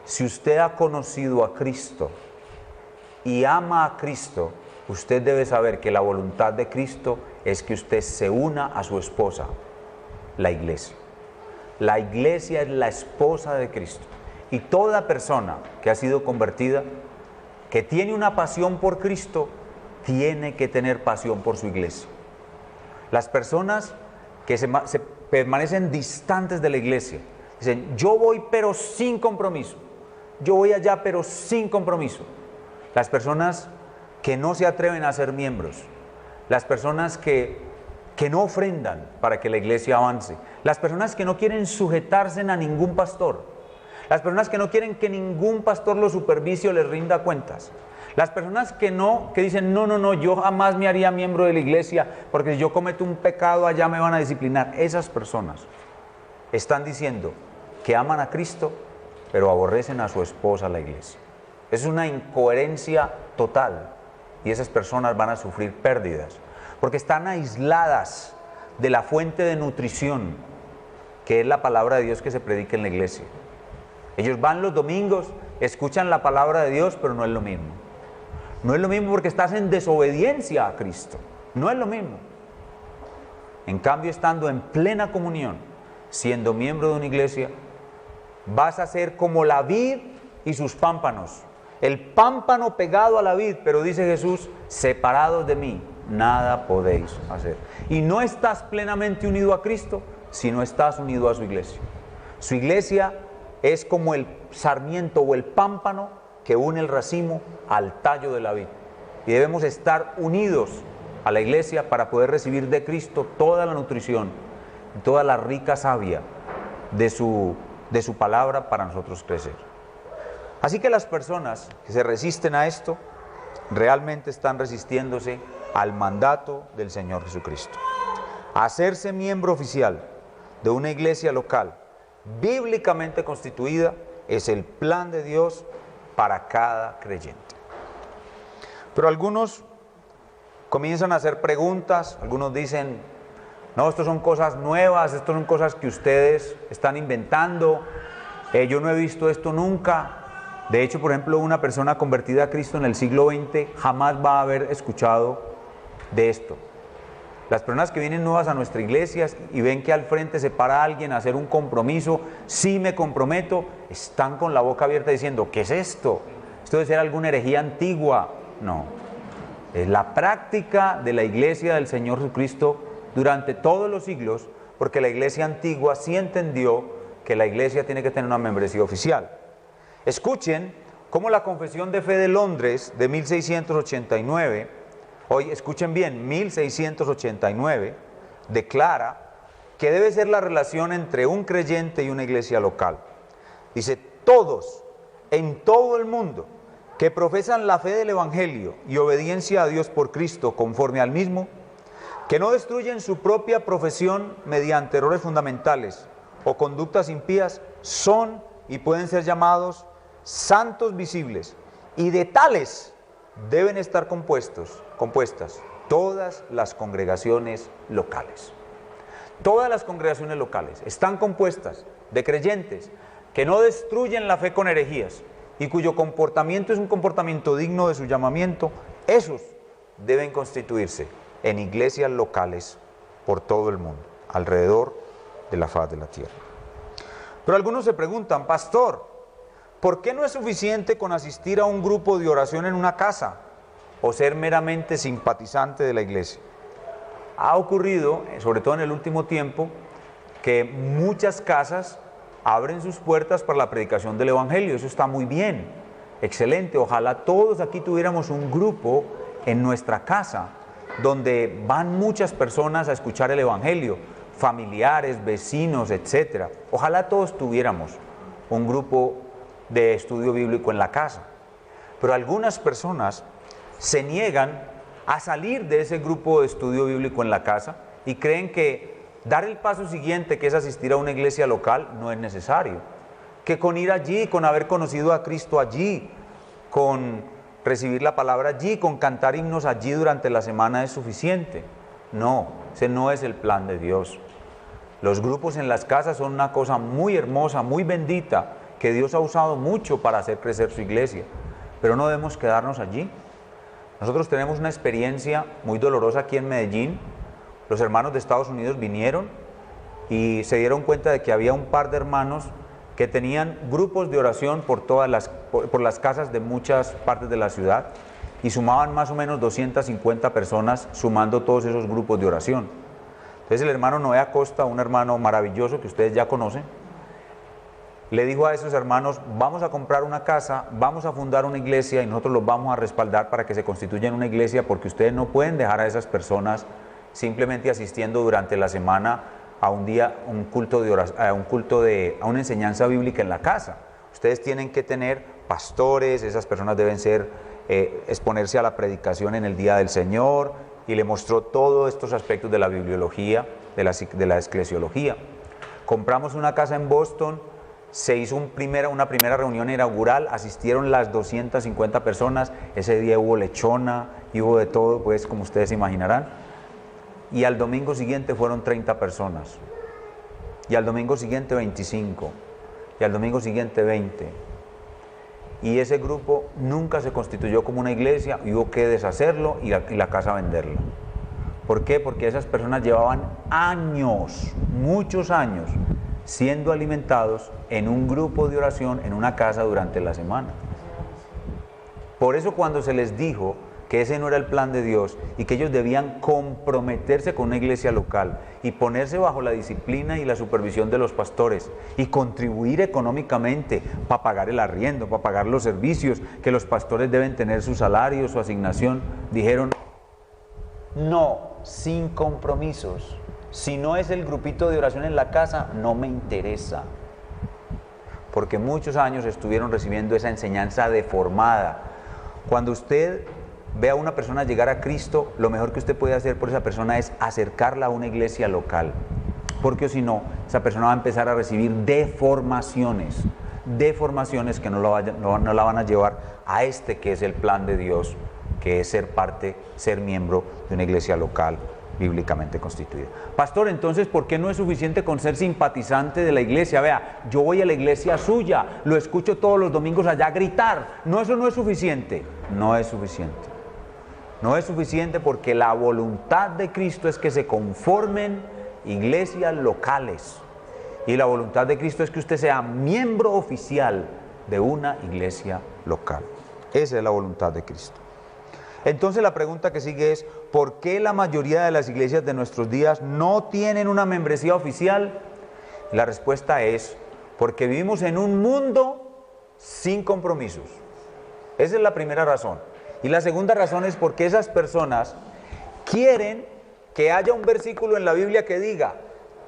Speaker 2: Si usted ha conocido a Cristo y ama a Cristo, usted debe saber que la voluntad de Cristo es que usted se una a su esposa, la iglesia. La iglesia es la esposa de Cristo. Y toda persona que ha sido convertida, que tiene una pasión por Cristo, tiene que tener pasión por su iglesia. Las personas que se permanecen distantes de la iglesia, dicen: yo voy pero sin compromiso, yo voy allá pero sin compromiso. Las personas que no se atreven a ser miembros, las personas que no ofrendan para que la iglesia avance, las personas que no quieren sujetarse a ningún pastor, las personas que no quieren que ningún pastor los supervise o les rinda cuentas, las personas que dicen: no, yo jamás me haría miembro de la iglesia porque si yo cometo un pecado allá me van a disciplinar. Esas personas están diciendo que aman a Cristo pero aborrecen a su esposa, la iglesia. Es una incoherencia total y esas personas van a sufrir pérdidas porque están aisladas de la fuente de nutrición que es la palabra de Dios que se predica en la iglesia. Ellos van los domingos, escuchan la palabra de Dios, pero no es lo mismo. No es lo mismo porque estás en desobediencia a Cristo. No es lo mismo. En cambio, estando en plena comunión, siendo miembro de una iglesia, vas a ser como la vid y sus pámpanos. El pámpano pegado a la vid, pero dice Jesús, separados de mí, nada podéis hacer. Y no estás plenamente unido a Cristo si no estás unido a su iglesia. Su iglesia es como el sarmiento o el pámpano que une el racimo al tallo de la vid. Y debemos estar unidos a la iglesia para poder recibir de Cristo toda la nutrición, toda la rica savia de su palabra para nosotros crecer. Así que las personas que se resisten a esto, realmente están resistiéndose al mandato del Señor Jesucristo. Hacerse miembro oficial de una iglesia local, bíblicamente constituida, es el plan de Dios para cada creyente. Pero algunos comienzan a hacer preguntas, algunos dicen, no, esto son cosas nuevas, esto son cosas que ustedes están inventando, yo no he visto esto nunca. De hecho, por ejemplo, una persona convertida a Cristo en el siglo XX jamás va a haber escuchado de esto. Las personas que vienen nuevas a nuestra iglesia y ven que al frente se para alguien a hacer un compromiso, sí me comprometo, están con la boca abierta diciendo, ¿qué es esto? Esto debe ser alguna herejía antigua. No, es la práctica de la iglesia del Señor Jesucristo durante todos los siglos, porque la iglesia antigua sí entendió que la iglesia tiene que tener una membresía oficial. Escuchen cómo la Confesión de Fe de Londres de 1689, hoy escuchen bien, 1689, declara que debe ser la relación entre un creyente y una iglesia local. Dice, todos, en todo el mundo, que profesan la fe del Evangelio y obediencia a Dios por Cristo conforme al mismo, que no destruyen su propia profesión mediante errores fundamentales o conductas impías, son y pueden ser llamados santos visibles, y de tales deben estar compuestas todas las congregaciones locales. Todas las congregaciones locales están compuestas de creyentes que no destruyen la fe con herejías y cuyo comportamiento es un comportamiento digno de su llamamiento. Esos deben constituirse en iglesias locales por todo el mundo, alrededor de la faz de la tierra. Pero algunos se preguntan, pastor, ¿por qué no es suficiente con asistir a un grupo de oración en una casa o ser meramente simpatizante de la iglesia? Ha ocurrido, sobre todo en el último tiempo, que muchas casas abren sus puertas para la predicación del Evangelio. Eso está muy bien, excelente. Ojalá todos aquí tuviéramos un grupo en nuestra casa donde van muchas personas a escuchar el Evangelio, familiares, vecinos, etc. Ojalá todos tuviéramos un grupo de estudio bíblico en la casa. Pero algunas personas se niegan a salir de ese grupo de estudio bíblico en la casa y creen que dar el paso siguiente, que es asistir a una iglesia local, no es necesario. Que con ir allí, con haber conocido a Cristo allí, con recibir la palabra allí, con cantar himnos allí durante la semana es suficiente. No, ese no es el plan de Dios. Los grupos en las casas son una cosa muy hermosa, muy bendita, que Dios ha usado mucho para hacer crecer su iglesia, pero no debemos quedarnos allí. Nosotros tenemos una experiencia muy dolorosa aquí en Medellín. Los hermanos de Estados Unidos vinieron y se dieron cuenta de que había un par de hermanos que tenían grupos de oración por las casas de muchas partes de la ciudad y sumaban más o menos 250 personas sumando todos esos grupos de oración. Entonces el hermano Noé Acosta, un hermano maravilloso que ustedes ya conocen, le dijo a esos hermanos, vamos a comprar una casa, vamos a fundar una iglesia y nosotros los vamos a respaldar para que se constituyan una iglesia, porque ustedes no pueden dejar a esas personas simplemente asistiendo durante la semana a un día, a una enseñanza bíblica en la casa. Ustedes tienen que tener pastores, esas personas deben exponerse a la predicación en el día del Señor, y le mostró todos estos aspectos de la bibliología, de la eclesiología. Compramos una casa en Boston, se hizo una primera reunión inaugural, asistieron las 250 personas, ese día hubo lechona, y hubo de todo, pues como ustedes se imaginarán, y al domingo siguiente fueron 30 personas, y al domingo siguiente 25, y al domingo siguiente 20, y ese grupo nunca se constituyó como una iglesia y hubo que deshacerlo y la casa venderla. ¿Por qué? Porque esas personas llevaban años, muchos años, siendo alimentados en un grupo de oración en una casa durante la semana. Por eso cuando se les dijo que ese no era el plan de Dios y que ellos debían comprometerse con una iglesia local y ponerse bajo la disciplina y la supervisión de los pastores y contribuir económicamente para pagar el arriendo, para pagar los servicios, que los pastores deben tener su salario, su asignación, dijeron, no, sin compromisos. Si no es el grupito de oración en la casa, no me interesa. Porque muchos años estuvieron recibiendo esa enseñanza deformada. Cuando usted ve a una persona llegar a Cristo, lo mejor que usted puede hacer por esa persona es acercarla a una iglesia local. Porque si no, esa persona va a empezar a recibir deformaciones que no la van a llevar a este que es el plan de Dios, que es ser miembro de una iglesia local bíblicamente constituida. Pastor, entonces, ¿por qué no es suficiente con ser simpatizante de la iglesia? Vea, yo voy a la iglesia suya, lo escucho todos los domingos allá gritar. No, eso no es suficiente. No es suficiente. No es suficiente porque la voluntad de Cristo es que se conformen iglesias locales. Y la voluntad de Cristo es que usted sea miembro oficial de una iglesia local. Esa es la voluntad de Cristo. Entonces la pregunta que sigue es, ¿por qué la mayoría de las iglesias de nuestros días no tienen una membresía oficial? La respuesta es, porque vivimos en un mundo sin compromisos. Esa es la primera razón. Y la segunda razón es porque esas personas quieren que haya un versículo en la Biblia que diga,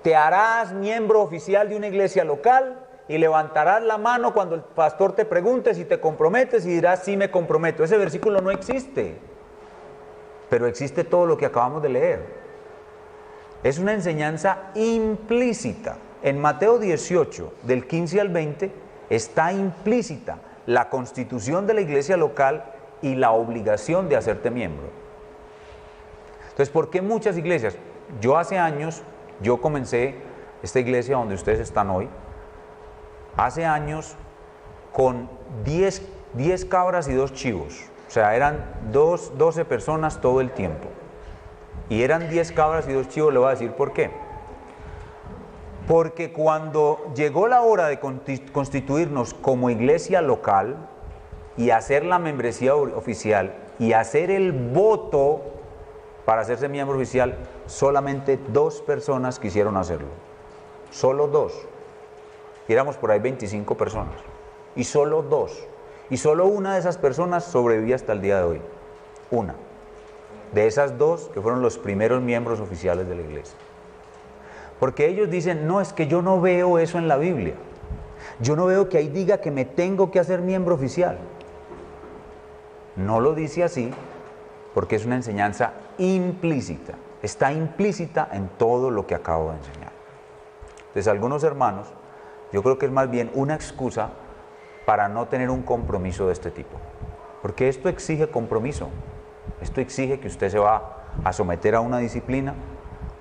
Speaker 2: te harás miembro oficial de una iglesia local y levantarás la mano cuando el pastor te pregunte si te comprometes y dirás, sí me comprometo. Ese versículo no existe, pero existe todo lo que acabamos de leer. Es una enseñanza implícita. En Mateo 18, del 15 al 20, está implícita la constitución de la iglesia local y la obligación de hacerte miembro. Entonces, ¿por qué muchas iglesias? Yo hace años, yo comencé esta iglesia donde ustedes están hoy, hace años con 10 cabras y 2 chivos. O sea, eran 12 personas todo el tiempo. Y eran 10 cabras y 2 chivos, le voy a decir por qué. Porque cuando llegó la hora de constituirnos como iglesia local y hacer la membresía oficial y hacer el voto para hacerse miembro oficial, solamente 2 personas quisieron hacerlo. Solo 2. Y éramos por ahí 25 personas. Y solo 2. Y solo una de esas personas sobrevivió hasta el día de hoy. Una. De esas 2 que fueron los primeros miembros oficiales de la iglesia. Porque ellos dicen, no, es que yo no veo eso en la Biblia. Yo no veo que ahí diga que me tengo que hacer miembro oficial. No lo dice así porque es una enseñanza implícita. Está implícita en todo lo que acabo de enseñar. Entonces, algunos hermanos, yo creo que es más bien una excusa para no tener un compromiso de este tipo. Porque esto exige compromiso. Esto exige que usted se va a someter a una disciplina,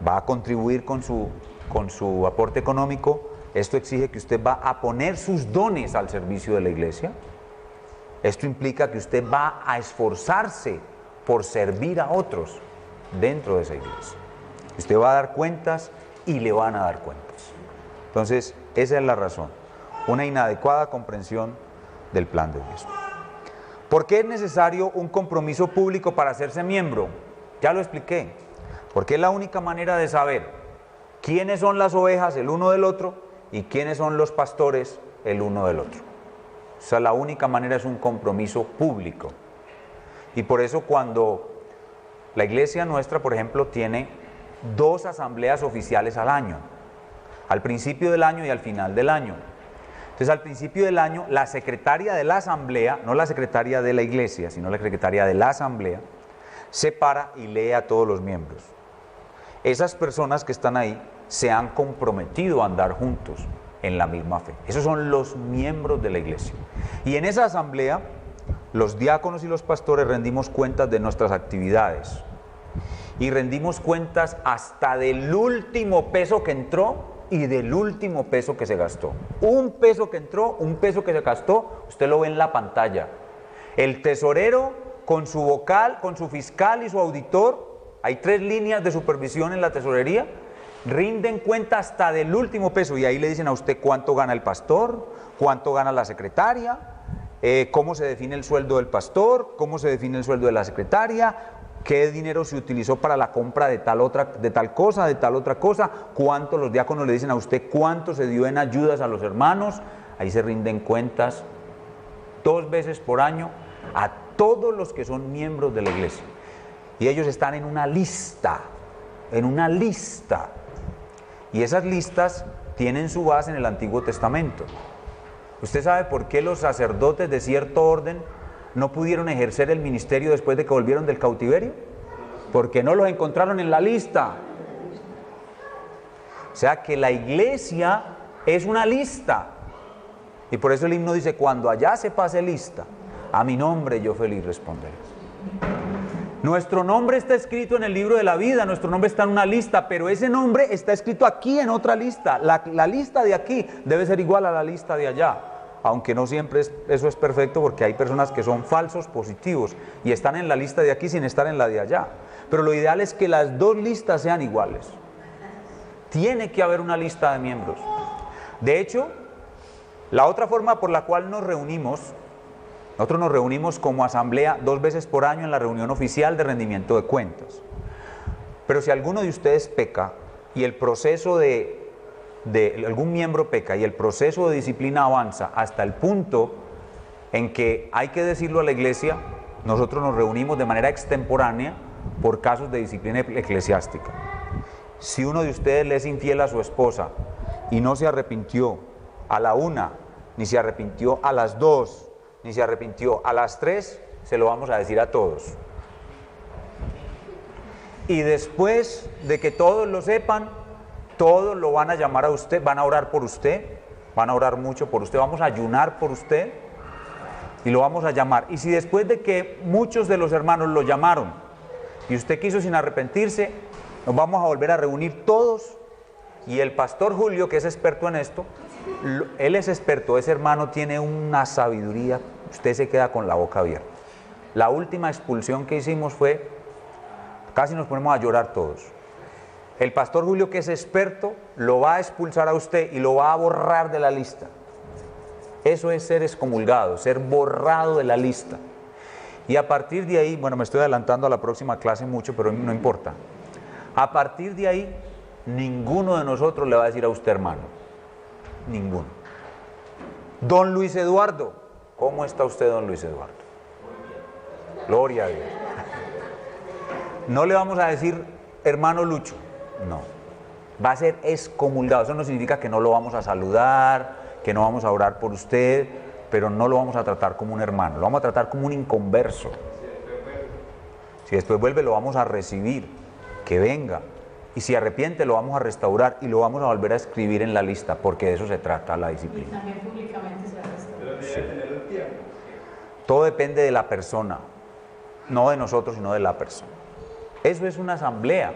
Speaker 2: va a contribuir con su aporte económico. Esto exige que usted va a poner sus dones al servicio de la iglesia. Esto implica que usted va a esforzarse por servir a otros dentro de esa iglesia. Usted va a dar cuentas y le van a dar cuentas. Entonces, esa es la razón. Una inadecuada comprensión del plan de Dios. ¿Por qué es necesario un compromiso público para hacerse miembro? Ya lo expliqué. Porque es la única manera de saber quiénes son las ovejas el uno del otro y quiénes son los pastores el uno del otro. O sea, la única manera es un compromiso público. Y por eso cuando la iglesia nuestra, por ejemplo, tiene 2 asambleas oficiales al año, al principio del año y al final del año. Entonces, al principio del año, la secretaria de la asamblea, no la secretaria de la iglesia, sino la secretaria de la asamblea, se para y lee a todos los miembros. Esas personas que están ahí se han comprometido a andar juntos en la misma fe. Esos son los miembros de la iglesia. Y en esa asamblea, los diáconos y los pastores rendimos cuentas de nuestras actividades. Y rendimos cuentas hasta del último peso que entró y del último peso que se gastó. Un peso que entró, un peso que se gastó, usted lo ve en la pantalla. El tesorero con su vocal, con su fiscal y su auditor, hay 3 líneas de supervisión en la tesorería, rinden cuenta hasta del último peso y ahí le dicen a usted cuánto gana el pastor, cuánto gana la secretaria, cómo se define el sueldo del pastor, cómo se define el sueldo de la secretaria, qué dinero se utilizó para la compra de tal otra cosa, cuánto los diáconos le dicen a usted, cuánto se dio en ayudas a los hermanos. Ahí se rinden cuentas 2 veces por año a todos los que son miembros de la iglesia. Y ellos están en una lista, y esas listas tienen su base en el Antiguo Testamento. ¿Usted sabe por qué los sacerdotes de cierto orden no pudieron ejercer el ministerio después de que volvieron del cautiverio? Porque no los encontraron en la lista. O sea que la iglesia es una lista. Y por eso el himno dice, cuando allá se pase lista, a mi nombre yo feliz responderé. Nuestro nombre está escrito en el libro de la vida, nuestro nombre está en una lista, pero ese nombre está escrito aquí en otra lista. La lista de aquí debe ser igual a la lista de allá, aunque no siempre eso es perfecto, porque hay personas que son falsos positivos y están en la lista de aquí sin estar en la de allá. Pero lo ideal es que las 2 listas sean iguales. Tiene que haber una lista de miembros. De hecho, la otra forma por la cual nosotros nos reunimos como asamblea 2 veces por año en la reunión oficial de rendimiento de cuentas. Pero si alguno de ustedes peca y el proceso algún miembro peca y el proceso de disciplina avanza hasta el punto en que hay que decirlo a la iglesia, nosotros nos reunimos de manera extemporánea por casos de disciplina eclesiástica. Si uno de ustedes le es infiel a su esposa y no se arrepintió a la 1, ni se arrepintió a las 2, ni se arrepintió a las 3, se lo vamos a decir a todos. Y después de que todos lo sepan, todos lo van a llamar a usted, van a orar por usted, van a orar mucho por usted, vamos a ayunar por usted y lo vamos a llamar. Y si después de que muchos de los hermanos lo llamaron y usted quiso sin arrepentirse, nos vamos a volver a reunir todos y el pastor Julio, que es experto en esto, él es experto, ese hermano tiene una sabiduría, usted se queda con la boca abierta. La última expulsión que hicimos fue, casi nos ponemos a llorar todos. El pastor Julio, que es experto, lo va a expulsar a usted y lo va a borrar de la lista. Eso es ser excomulgado, ser borrado de la lista. Y a partir de ahí, bueno, me estoy adelantando a la próxima clase mucho, pero no importa. A partir de ahí, ninguno de nosotros le va a decir a usted hermano. Ninguno. Don Luis Eduardo, ¿cómo está usted, don Luis Eduardo? Gloria a Dios. No le vamos a decir hermano Lucho, no. Va a ser excomulgado. Eso no significa que no lo vamos a saludar, que no vamos a orar por usted, pero no lo vamos a tratar como un hermano, lo vamos a tratar como un inconverso. Si después vuelve, lo vamos a recibir, que venga. Y si arrepiente, lo vamos a restaurar y lo vamos a volver a escribir en la lista, porque de eso se trata la disciplina.
Speaker 3: Y también públicamente se restaura.
Speaker 2: Sí. Todo depende de la persona, no de nosotros, sino de la persona. Eso es una asamblea.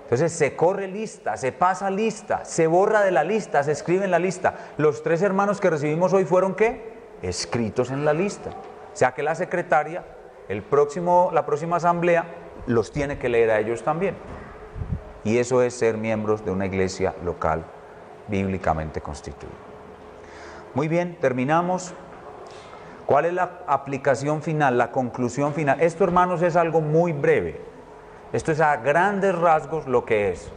Speaker 2: Entonces se corre lista, se pasa lista, se borra de la lista, se escribe en la lista. Los 3 hermanos que recibimos hoy fueron ¿qué? Escritos en la lista. O sea que la secretaria, la próxima asamblea, los tiene que leer a ellos también. Y eso es ser miembros de una iglesia local bíblicamente constituida. Muy bien, terminamos. ¿Cuál es la aplicación final, la conclusión final? Esto, hermanos, es algo muy breve. Esto es a grandes rasgos lo que es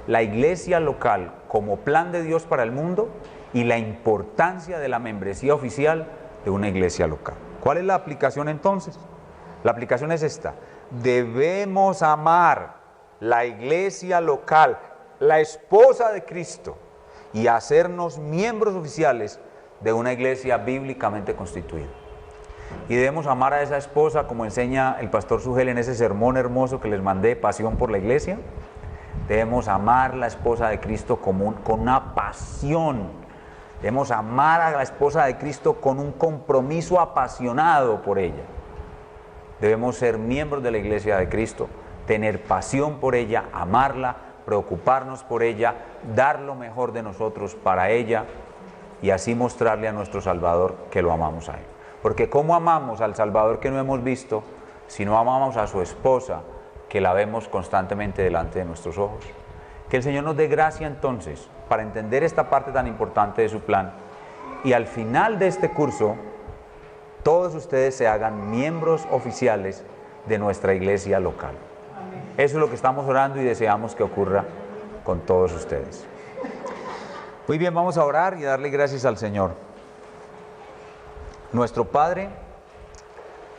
Speaker 2: la iglesia local como plan de Dios para el mundo y la importancia de la membresía oficial de una iglesia local. ¿Cuál es la aplicación entonces? La aplicación es esta. Debemos amar la iglesia local, la esposa de Cristo, y hacernos miembros oficiales de una iglesia bíblicamente constituida. Y debemos amar a esa esposa como enseña el pastor Sugel en ese sermón hermoso que les mandé, Pasión por la Iglesia. Debemos amar a la esposa de Cristo con una pasión. Debemos amar a la esposa de Cristo con un compromiso apasionado por ella. Debemos ser miembros de la iglesia de Cristo, tener pasión por ella, amarla, preocuparnos por ella, dar lo mejor de nosotros para ella y así mostrarle a nuestro Salvador que lo amamos a Él. Porque ¿cómo amamos al Salvador que no hemos visto si no amamos a su esposa que la vemos constantemente delante de nuestros ojos? Que el Señor nos dé gracia entonces para entender esta parte tan importante de su plan y al final de este curso todos ustedes se hagan miembros oficiales de nuestra iglesia local. Eso es lo que estamos orando y deseamos que ocurra con todos ustedes. Muy bien, vamos a orar y a darle gracias al Señor. Nuestro Padre,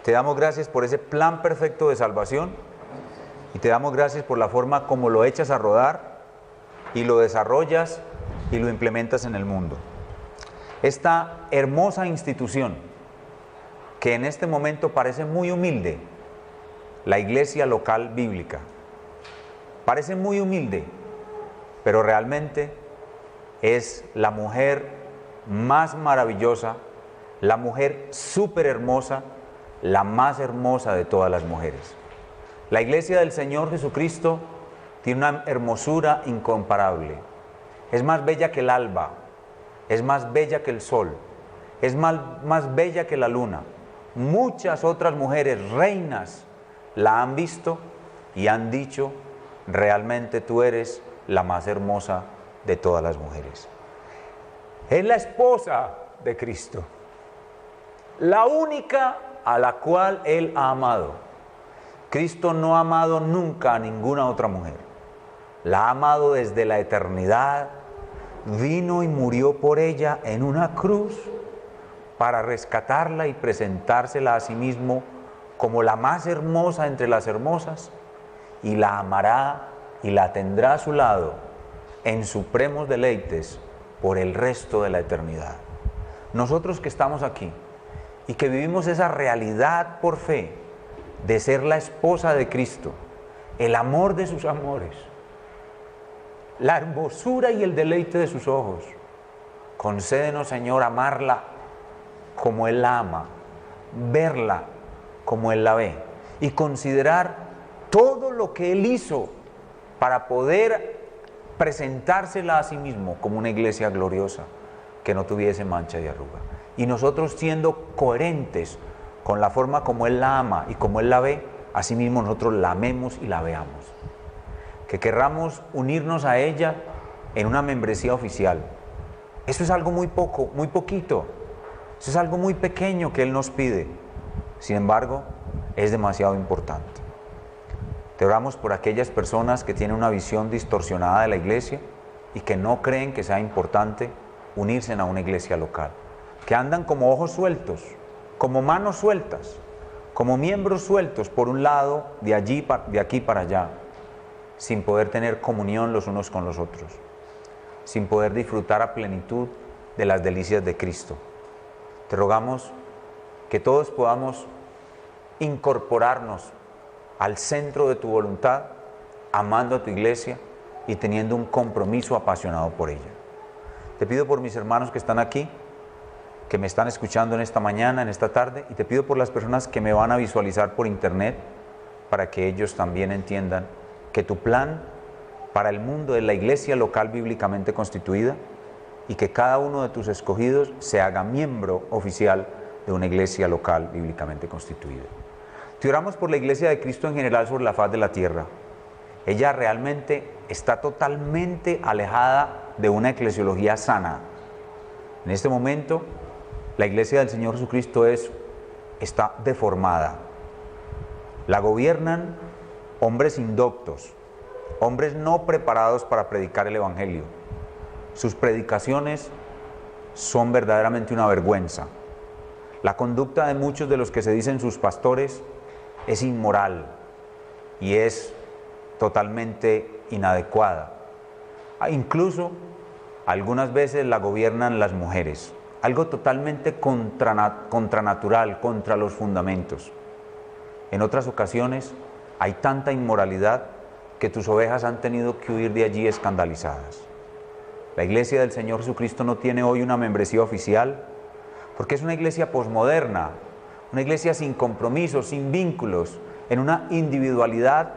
Speaker 2: te damos gracias por ese plan perfecto de salvación y te damos gracias por la forma como lo echas a rodar y lo desarrollas y lo implementas en el mundo. Esta hermosa institución que en este momento parece muy humilde, la iglesia local bíblica, parece muy humilde, pero realmente es la mujer más maravillosa, la mujer súper hermosa, la más hermosa de todas las mujeres. La iglesia del Señor Jesucristo tiene una hermosura incomparable. Es más bella que el alba, es más bella que el sol, es más bella que la luna. Muchas otras mujeres, reinas, la han visto y han dicho, realmente tú eres la más hermosa de todas las mujeres. Es la esposa de Cristo, la única a la cual Él ha amado. Cristo no ha amado nunca a ninguna otra mujer. La ha amado desde la eternidad, vino y murió por ella en una cruz para rescatarla y presentársela a sí mismo como la más hermosa entre las hermosas, y la amará y la tendrá a su lado en supremos deleites por el resto de la eternidad. Nosotros que estamos aquí y que vivimos esa realidad por fe de ser la esposa de Cristo, el amor de sus amores, la hermosura y el deleite de sus ojos, concédenos, Señor, amarla como Él la ama, verla como Él la ve y considerar todo lo que Él hizo para poder presentársela a sí mismo como una iglesia gloriosa que no tuviese mancha y arruga. Y nosotros siendo coherentes con la forma como Él la ama y como Él la ve, así mismo nosotros la amemos y la veamos. Que querramos unirnos a ella en una membresía oficial. Eso es algo muy poco, muy poquito. Eso es algo muy pequeño que Él nos pide. Sin embargo, es demasiado importante. Te oramos por aquellas personas que tienen una visión distorsionada de la iglesia y que no creen que sea importante unirse a una iglesia local. Que andan como ojos sueltos, como manos sueltas, como miembros sueltos por un lado, de aquí para allá, sin poder tener comunión los unos con los otros, sin poder disfrutar a plenitud de las delicias de Cristo. Te rogamos que todos podamos incorporarnos al centro de tu voluntad, amando a tu iglesia y teniendo un compromiso apasionado por ella. Te pido por mis hermanos que están aquí, que me están escuchando en esta mañana, en esta tarde, y te pido por las personas que me van a visualizar por internet, para que ellos también entiendan que tu plan para el mundo es la iglesia local bíblicamente constituida y que cada uno de tus escogidos se haga miembro oficial de una iglesia local bíblicamente constituida. Te oramos por la iglesia de Cristo en general sobre la faz de la tierra. Ella realmente está totalmente alejada de una eclesiología sana. En este momento, la iglesia del Señor Jesucristo está deformada. La gobiernan hombres indoctos, hombres no preparados para predicar el evangelio. Sus predicaciones son verdaderamente una vergüenza. La conducta de muchos de los que se dicen sus pastores es inmoral y es totalmente inadecuada. Incluso algunas veces la gobiernan las mujeres, algo totalmente contranatural, contra los fundamentos. En otras ocasiones hay tanta inmoralidad que tus ovejas han tenido que huir de allí escandalizadas. La iglesia del Señor Jesucristo no tiene hoy una membresía oficial porque es una iglesia posmoderna, una iglesia sin compromisos, sin vínculos, en una individualidad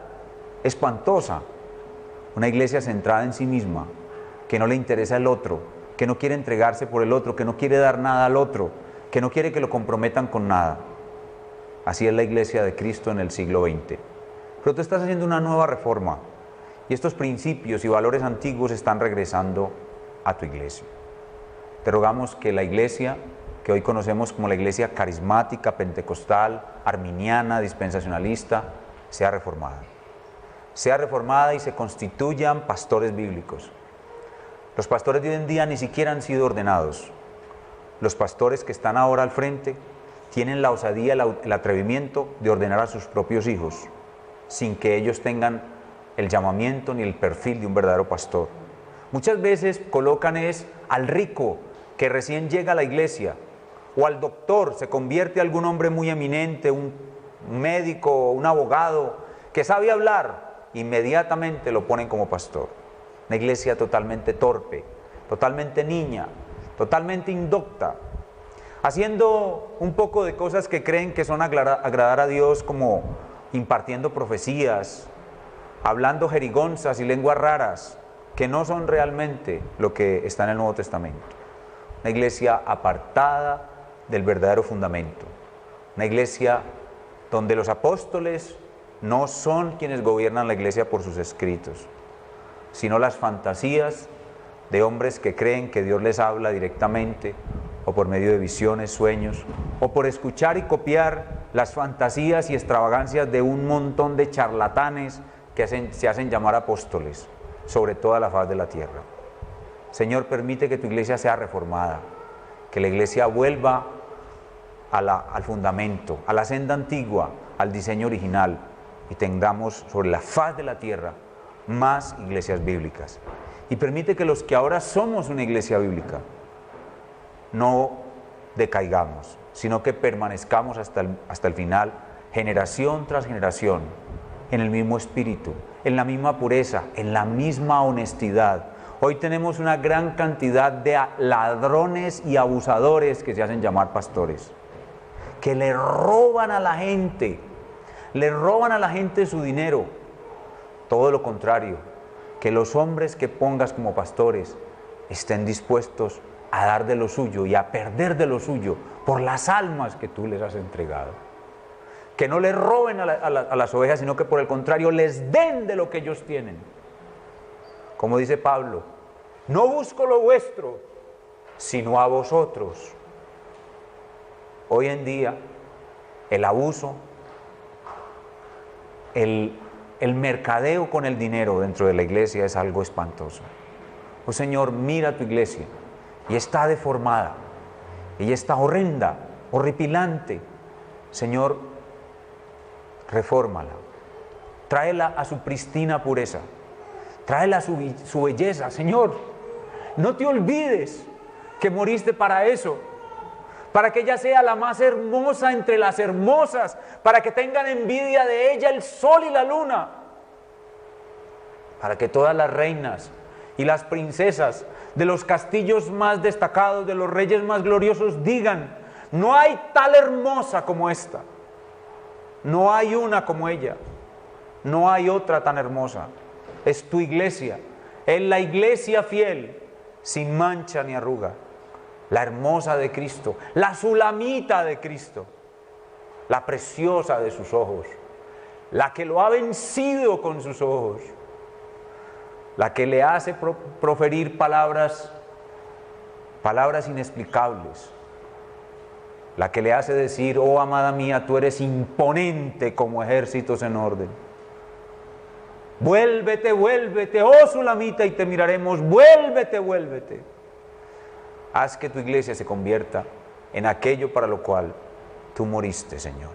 Speaker 2: espantosa. Una iglesia centrada en sí misma, que no le interesa el otro, que no quiere entregarse por el otro, que no quiere dar nada al otro, que no quiere que lo comprometan con nada. Así es la iglesia de Cristo en el siglo XX. Pero tú estás haciendo una nueva reforma y estos principios y valores antiguos están regresando a tu iglesia. Te rogamos que la iglesia que hoy conocemos como la iglesia carismática, pentecostal, arminiana, dispensacionalista, sea reformada. Sea reformada y se constituyan pastores bíblicos. Los pastores de hoy en día ni siquiera han sido ordenados. Los pastores que están ahora al frente tienen la osadía, el atrevimiento de ordenar a sus propios hijos, sin que ellos tengan el llamamiento ni el perfil de un verdadero pastor. Muchas veces colocan al rico que recién llega a la iglesia, o al doctor, se convierte en algún hombre muy eminente, un médico, un abogado, que sabe hablar, inmediatamente lo ponen como pastor. Una iglesia totalmente torpe, totalmente niña, totalmente indocta, haciendo un poco de cosas que creen que son agradar a Dios, como impartiendo profecías, hablando jerigonzas y lenguas raras, que no son realmente lo que está en el Nuevo Testamento. Una iglesia apartada del verdadero fundamento. Una iglesia donde los apóstoles no son quienes gobiernan la iglesia por sus escritos, sino las fantasías de hombres que creen que Dios les habla directamente, o por medio de visiones, sueños, o por escuchar y copiar las fantasías y extravagancias de un montón de charlatanes que se hacen llamar apóstoles sobre toda la faz de la tierra. Señor, permite que tu iglesia sea reformada, que la iglesia vuelva al fundamento, a la senda antigua, al diseño original, y tengamos sobre la faz de la tierra más iglesias bíblicas. Y permite que los que ahora somos una iglesia bíblica no decaigamos, sino que permanezcamos hasta el final, generación tras generación, en el mismo espíritu, en la misma pureza, en la misma honestidad. Hoy tenemos una gran cantidad de ladrones y abusadores que se hacen llamar pastores, que le roban a la gente su dinero. Todo lo contrario, que los hombres que pongas como pastores estén dispuestos a dar de lo suyo y a perder de lo suyo por las almas que tú les has entregado. Que no les roben a las ovejas, sino que por el contrario les den de lo que ellos tienen. Como dice Pablo, no busco lo vuestro, sino a vosotros. Hoy en día, el abuso, el mercadeo con el dinero dentro de la iglesia es algo espantoso. Oh Señor, mira tu iglesia, y está deformada, ella está horrenda, horripilante. Señor, refórmala, tráela a su pristina pureza, tráela a su belleza. Señor, no te olvides que moriste para eso, para que ella sea la más hermosa entre las hermosas, para que tengan envidia de ella el sol y la luna, para que todas las reinas y las princesas de los castillos más destacados, de los reyes más gloriosos, digan: no hay tal hermosa como esta, no hay una como ella, no hay otra tan hermosa. Es tu iglesia, es la iglesia fiel, sin mancha ni arruga, la hermosa de Cristo, la sulamita de Cristo, la preciosa de sus ojos, la que lo ha vencido con sus ojos, la que le hace proferir palabras inexplicables, la que le hace decir: oh amada mía, tú eres imponente como ejércitos en orden. Vuélvete, vuélvete, oh sulamita, y te miraremos. Vuélvete, vuélvete. Haz que tu iglesia se convierta en aquello para lo cual tú moriste, Señor.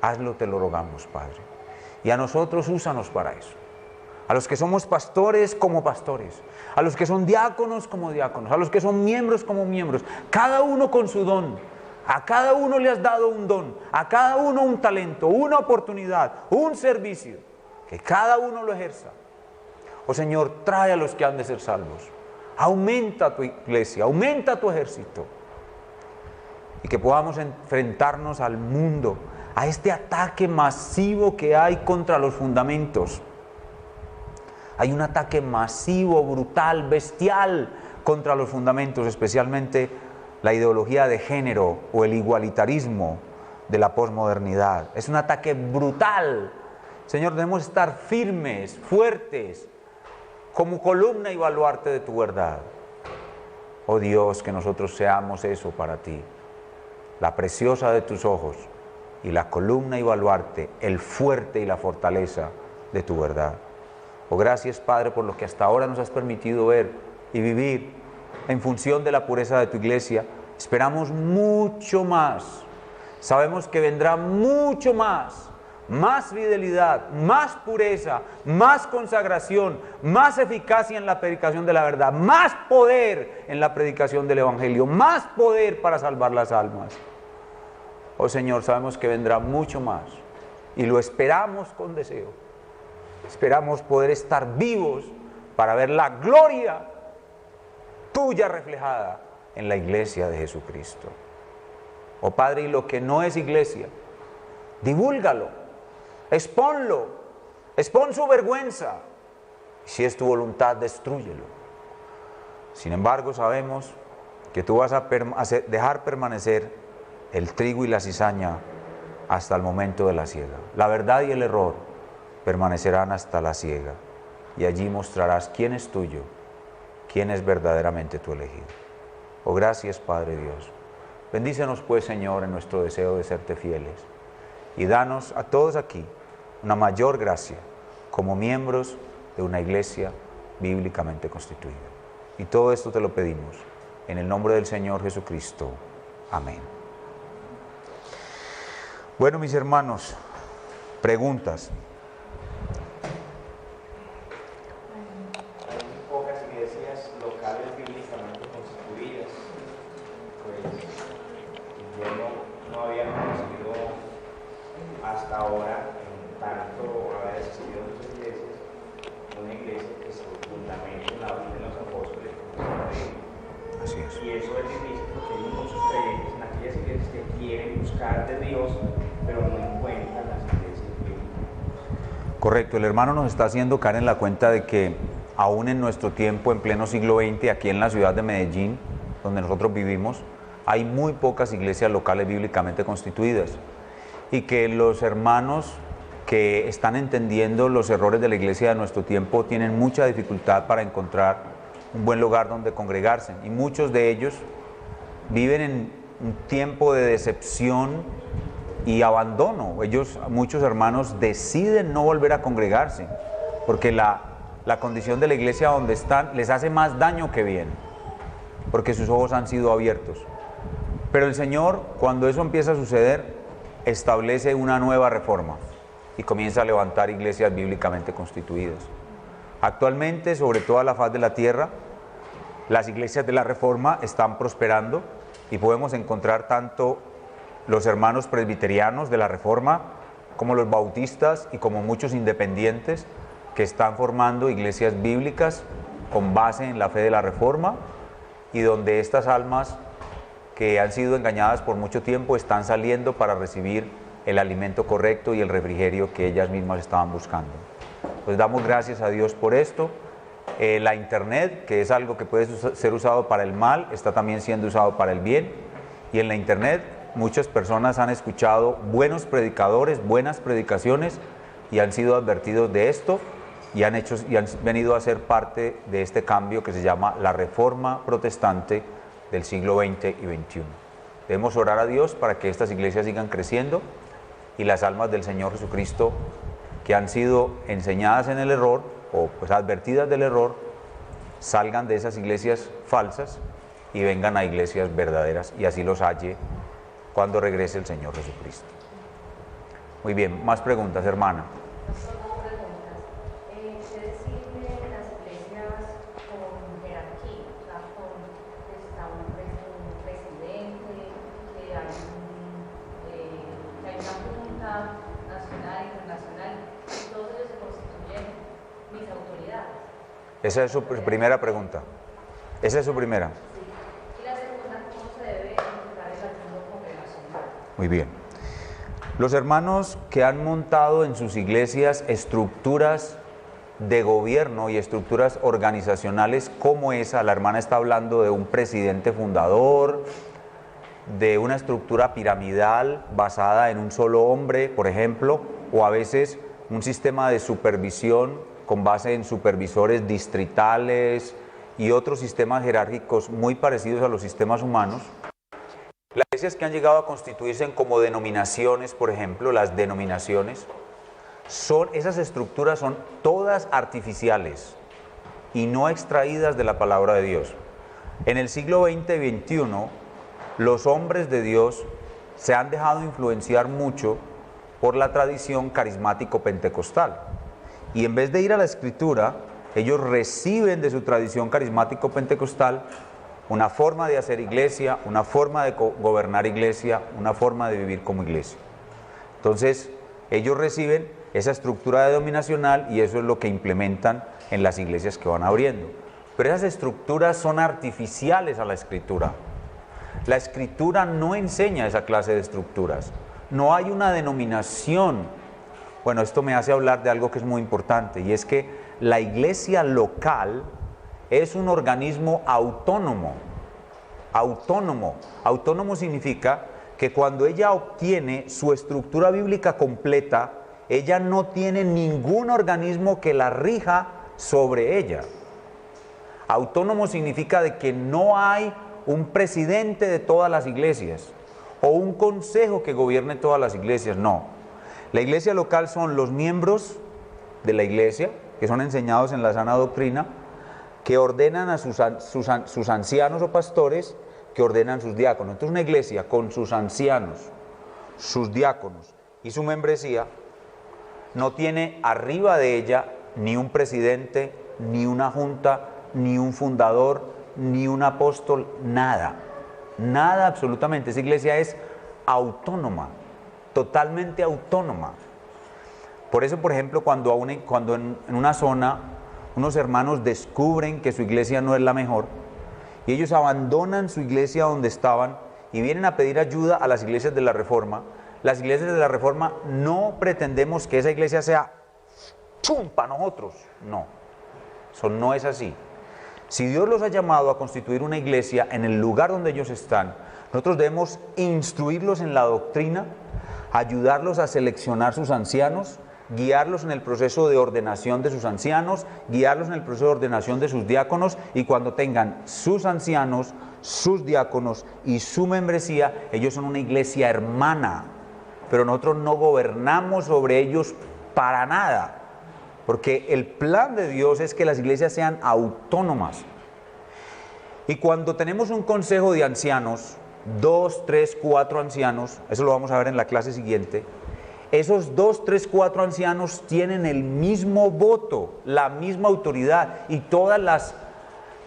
Speaker 2: Hazlo, te lo rogamos, Padre. Y a nosotros úsanos para eso. A los que somos pastores como pastores, a los que son diáconos como diáconos, a los que son miembros como miembros, cada uno con su don. A cada uno le has dado un don, a cada uno un talento, una oportunidad, un servicio, que cada uno lo ejerza. Oh Señor, trae a los que han de ser salvos. Aumenta tu iglesia, aumenta tu ejército, y que podamos enfrentarnos al mundo, a este ataque masivo que hay contra los fundamentos, Hay un ataque masivo, brutal, bestial contra los fundamentos, especialmente la ideología de género o el igualitarismo de la posmodernidad. Es un ataque brutal. Señor, debemos estar firmes, fuertes, como columna y baluarte de tu verdad. Oh Dios, que nosotros seamos eso para ti, la preciosa de tus ojos y la columna y baluarte, el fuerte y la fortaleza de tu verdad. Oh, gracias, Padre, por lo que hasta ahora nos has permitido ver y vivir en función de la pureza de tu iglesia. Esperamos mucho más. Sabemos que vendrá mucho más fidelidad, más pureza, más consagración, más eficacia en la predicación de la verdad, más poder en la predicación del Evangelio, más poder para salvar las almas. Oh Señor, sabemos que vendrá mucho más y lo esperamos con deseo. Esperamos poder estar vivos para ver la gloria tuya reflejada en la iglesia de Jesucristo. Oh Padre, y lo que no es iglesia, divúlgalo, expónlo, expón su vergüenza. Si es tu voluntad, destrúyelo. Sin embargo, sabemos que tú vas a dejar permanecer el trigo y la cizaña hasta el momento de la siega. La verdad y el error permanecerán hasta la siega, y allí mostrarás quién es tuyo, quién es verdaderamente tu elegido. Oh, gracias, Padre Dios. Bendícenos pues, Señor, en nuestro deseo de serte fieles, y danos a todos aquí una mayor gracia como miembros de una iglesia bíblicamente constituida. Y todo esto te lo pedimos en el nombre del Señor Jesucristo. Amén. Bueno, mis hermanos, preguntas.
Speaker 4: Ahora, en tanto haber existido muchas iglesias, una iglesia que se fundamenta en la vida de los apóstoles.
Speaker 2: Así es.
Speaker 4: Y eso es difícil porque hay muchos creyentes en aquellas iglesias que quieren buscar de Dios, pero no encuentran las iglesias bíblicas.
Speaker 2: Correcto, el hermano nos está haciendo caer en la cuenta de que aún en nuestro tiempo, en pleno siglo XX, aquí en la ciudad de Medellín, donde nosotros vivimos, hay muy pocas iglesias locales bíblicamente constituidas. Y que los hermanos que están entendiendo los errores de la iglesia de nuestro tiempo tienen mucha dificultad para encontrar un buen lugar donde congregarse. Y muchos de ellos viven en un tiempo de decepción y abandono. Muchos hermanos deciden no volver a congregarse, porque la condición de la iglesia donde están les hace más daño que bien, porque sus ojos han sido abiertos. Pero el Señor, cuando eso empieza a suceder, establece una nueva reforma y comienza a levantar iglesias bíblicamente constituidas. Actualmente, sobre toda la faz de la tierra, las iglesias de la Reforma están prosperando y podemos encontrar tanto los hermanos presbiterianos de la Reforma como los bautistas y como muchos independientes que están formando iglesias bíblicas con base en la fe de la Reforma, y donde estas almas que han sido engañadas por mucho tiempo están saliendo para recibir el alimento correcto y el refrigerio que ellas mismas estaban buscando. Pues damos gracias a Dios por esto. La internet, que es algo que puede ser usado para el mal, está también siendo usado para el bien. Y en la internet muchas personas han escuchado buenos predicadores, buenas predicaciones, y han sido advertidos de esto y han venido a ser parte de este cambio que se llama la Reforma Protestante del siglo XX y XXI. Debemos orar a Dios para que estas iglesias sigan creciendo y las almas del Señor Jesucristo que han sido enseñadas en el error o pues advertidas del error salgan de esas iglesias falsas y vengan a iglesias verdaderas, y así los halle cuando regrese el Señor Jesucristo. Muy bien, más preguntas, hermana. Esa es su primera pregunta. Esa es su primera.
Speaker 3: Sí. Y la segunda, ¿cómo se debe enfrentar el ayuno congregacional?
Speaker 2: Muy bien. Los hermanos que han montado en sus iglesias estructuras de gobierno y estructuras organizacionales como esa. La hermana está hablando de un presidente fundador, de una estructura piramidal basada en un solo hombre, por ejemplo, o a veces un sistema de supervisión con base en supervisores distritales y otros sistemas jerárquicos muy parecidos a los sistemas humanos. Las iglesias que han llegado a constituirse como denominaciones, por ejemplo, las denominaciones, esas estructuras son todas artificiales y no extraídas de la palabra de Dios. En el siglo XX y XXI, los hombres de Dios se han dejado influenciar mucho por la tradición carismático-pentecostal. Y en vez de ir a la Escritura, ellos reciben de su tradición carismático-pentecostal una forma de hacer iglesia, una forma de gobernar iglesia, una forma de vivir como iglesia. Entonces, ellos reciben esa estructura denominacional y eso es lo que implementan en las iglesias que van abriendo. Pero esas estructuras son artificiales a la Escritura. La Escritura no enseña esa clase de estructuras. No hay una denominación. Bueno, esto me hace hablar de algo que es muy importante, y es que la iglesia local es un organismo autónomo. Autónomo. Autónomo significa que cuando ella obtiene su estructura bíblica completa, ella no tiene ningún organismo que la rija sobre ella. Autónomo significa de que no hay un presidente de todas las iglesias o un consejo que gobierne todas las iglesias, no. La iglesia local son los miembros de la iglesia, que son enseñados en la sana doctrina, que ordenan a sus ancianos o pastores, que ordenan sus diáconos. Entonces una iglesia con sus ancianos, sus diáconos y su membresía, no tiene arriba de ella ni un presidente, ni una junta, ni un fundador, ni un apóstol, nada. Nada absolutamente. Esa iglesia es autónoma, totalmente autónoma. Por eso, por ejemplo, cuando en una zona unos hermanos descubren que su iglesia no es la mejor y ellos abandonan su iglesia donde estaban y vienen a pedir ayuda a las iglesias de la Reforma, las iglesias de la Reforma no pretendemos que esa iglesia sea ¡chum! Para nosotros. No, eso no es así. Si Dios los ha llamado a constituir una iglesia en el lugar donde ellos están, nosotros debemos instruirlos en la doctrina, ayudarlos a seleccionar sus ancianos, guiarlos en el proceso de ordenación de sus ancianos, guiarlos en el proceso de ordenación de sus diáconos, y cuando tengan sus ancianos, sus diáconos y su membresía, ellos son una iglesia hermana, pero nosotros no gobernamos sobre ellos para nada, porque el plan de Dios es que las iglesias sean autónomas. Y cuando tenemos un consejo de ancianos, 2, 3, 4 ancianos, eso lo vamos a ver en la clase siguiente, esos 2, 3, 4 ancianos tienen el mismo voto, la misma autoridad, y todas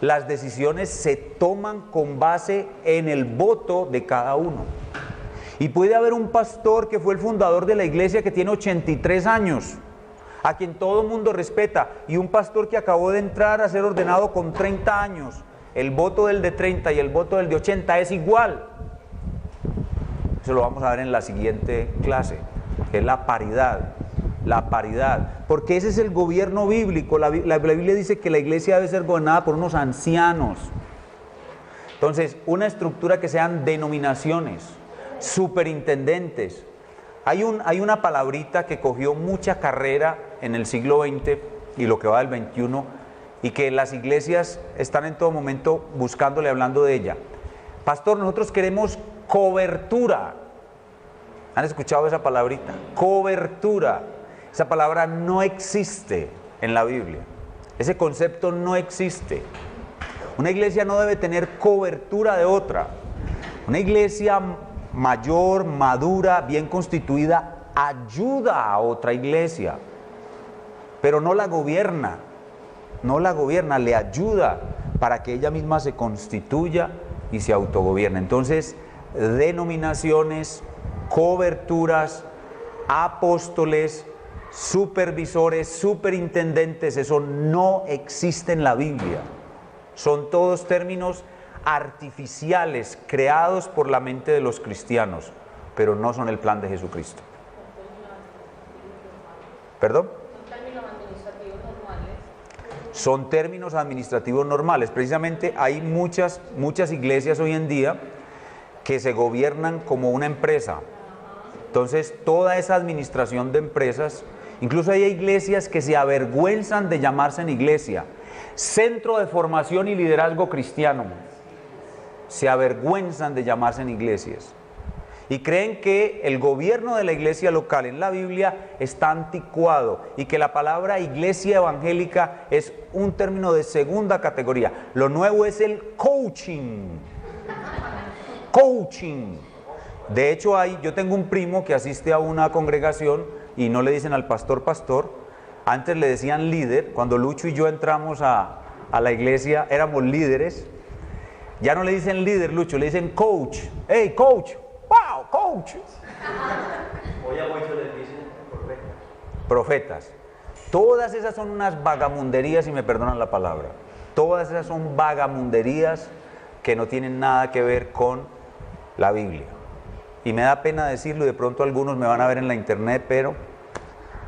Speaker 2: las decisiones se toman con base en el voto de cada uno. Y puede haber un pastor que fue el fundador de la iglesia que tiene 83 años, a quien todo el mundo respeta, y un pastor que acabó de entrar a ser ordenado con 30 años. El voto del de 30 y el voto del de 80 es igual. Eso lo vamos a ver en la siguiente clase, que es la paridad. La paridad, porque ese es el gobierno bíblico. La Biblia dice que la iglesia debe ser gobernada por unos ancianos. Entonces, una estructura que sean denominaciones, superintendentes. Hay una palabrita que cogió mucha carrera en el siglo XX y lo que va del XXI, y que las iglesias están en todo momento buscándole, hablando de ella. Pastor, nosotros queremos cobertura. ¿Han escuchado esa palabrita? Cobertura. Esa palabra no existe en la Biblia. Ese concepto no existe. Una iglesia no debe tener cobertura de otra. Una iglesia mayor, madura, bien constituida, ayuda a otra iglesia, pero no la gobierna. No la gobierna, le ayuda para que ella misma se constituya y se autogobierne. Entonces, denominaciones, coberturas, apóstoles, supervisores, superintendentes, eso no existe en la Biblia. Son todos términos artificiales creados por la mente de los cristianos, pero no son el plan de Jesucristo. ¿Perdón?
Speaker 3: Son términos administrativos normales.
Speaker 2: son términos administrativos normales. Precisamente hay muchas iglesias hoy en día que se gobiernan como una empresa. Entonces, toda esa administración de empresas, incluso hay iglesias que se avergüenzan de llamarse en iglesia. Centro de Formación y Liderazgo Cristiano. Se avergüenzan de llamarse en iglesias. Y creen que el gobierno de la iglesia local en la Biblia está anticuado y que la palabra iglesia evangélica es un término de segunda categoría. Lo nuevo es el coaching. Coaching. De hecho, yo tengo un primo que asiste a una congregación y no le dicen al pastor, pastor. Antes le decían líder. Cuando Lucho y yo entramos a la iglesia, éramos líderes. Ya no le dicen líder, Lucho, le dicen coach. ¡Hey, coach! ¡Wow, coach!
Speaker 4: Hoy a muchos les dicen
Speaker 2: Profetas. Todas esas son unas vagamunderías, y me perdonan la palabra. Todas esas son vagamunderías que no tienen nada que ver con la Biblia. Y me da pena decirlo, y de pronto algunos me van a ver en la internet, pero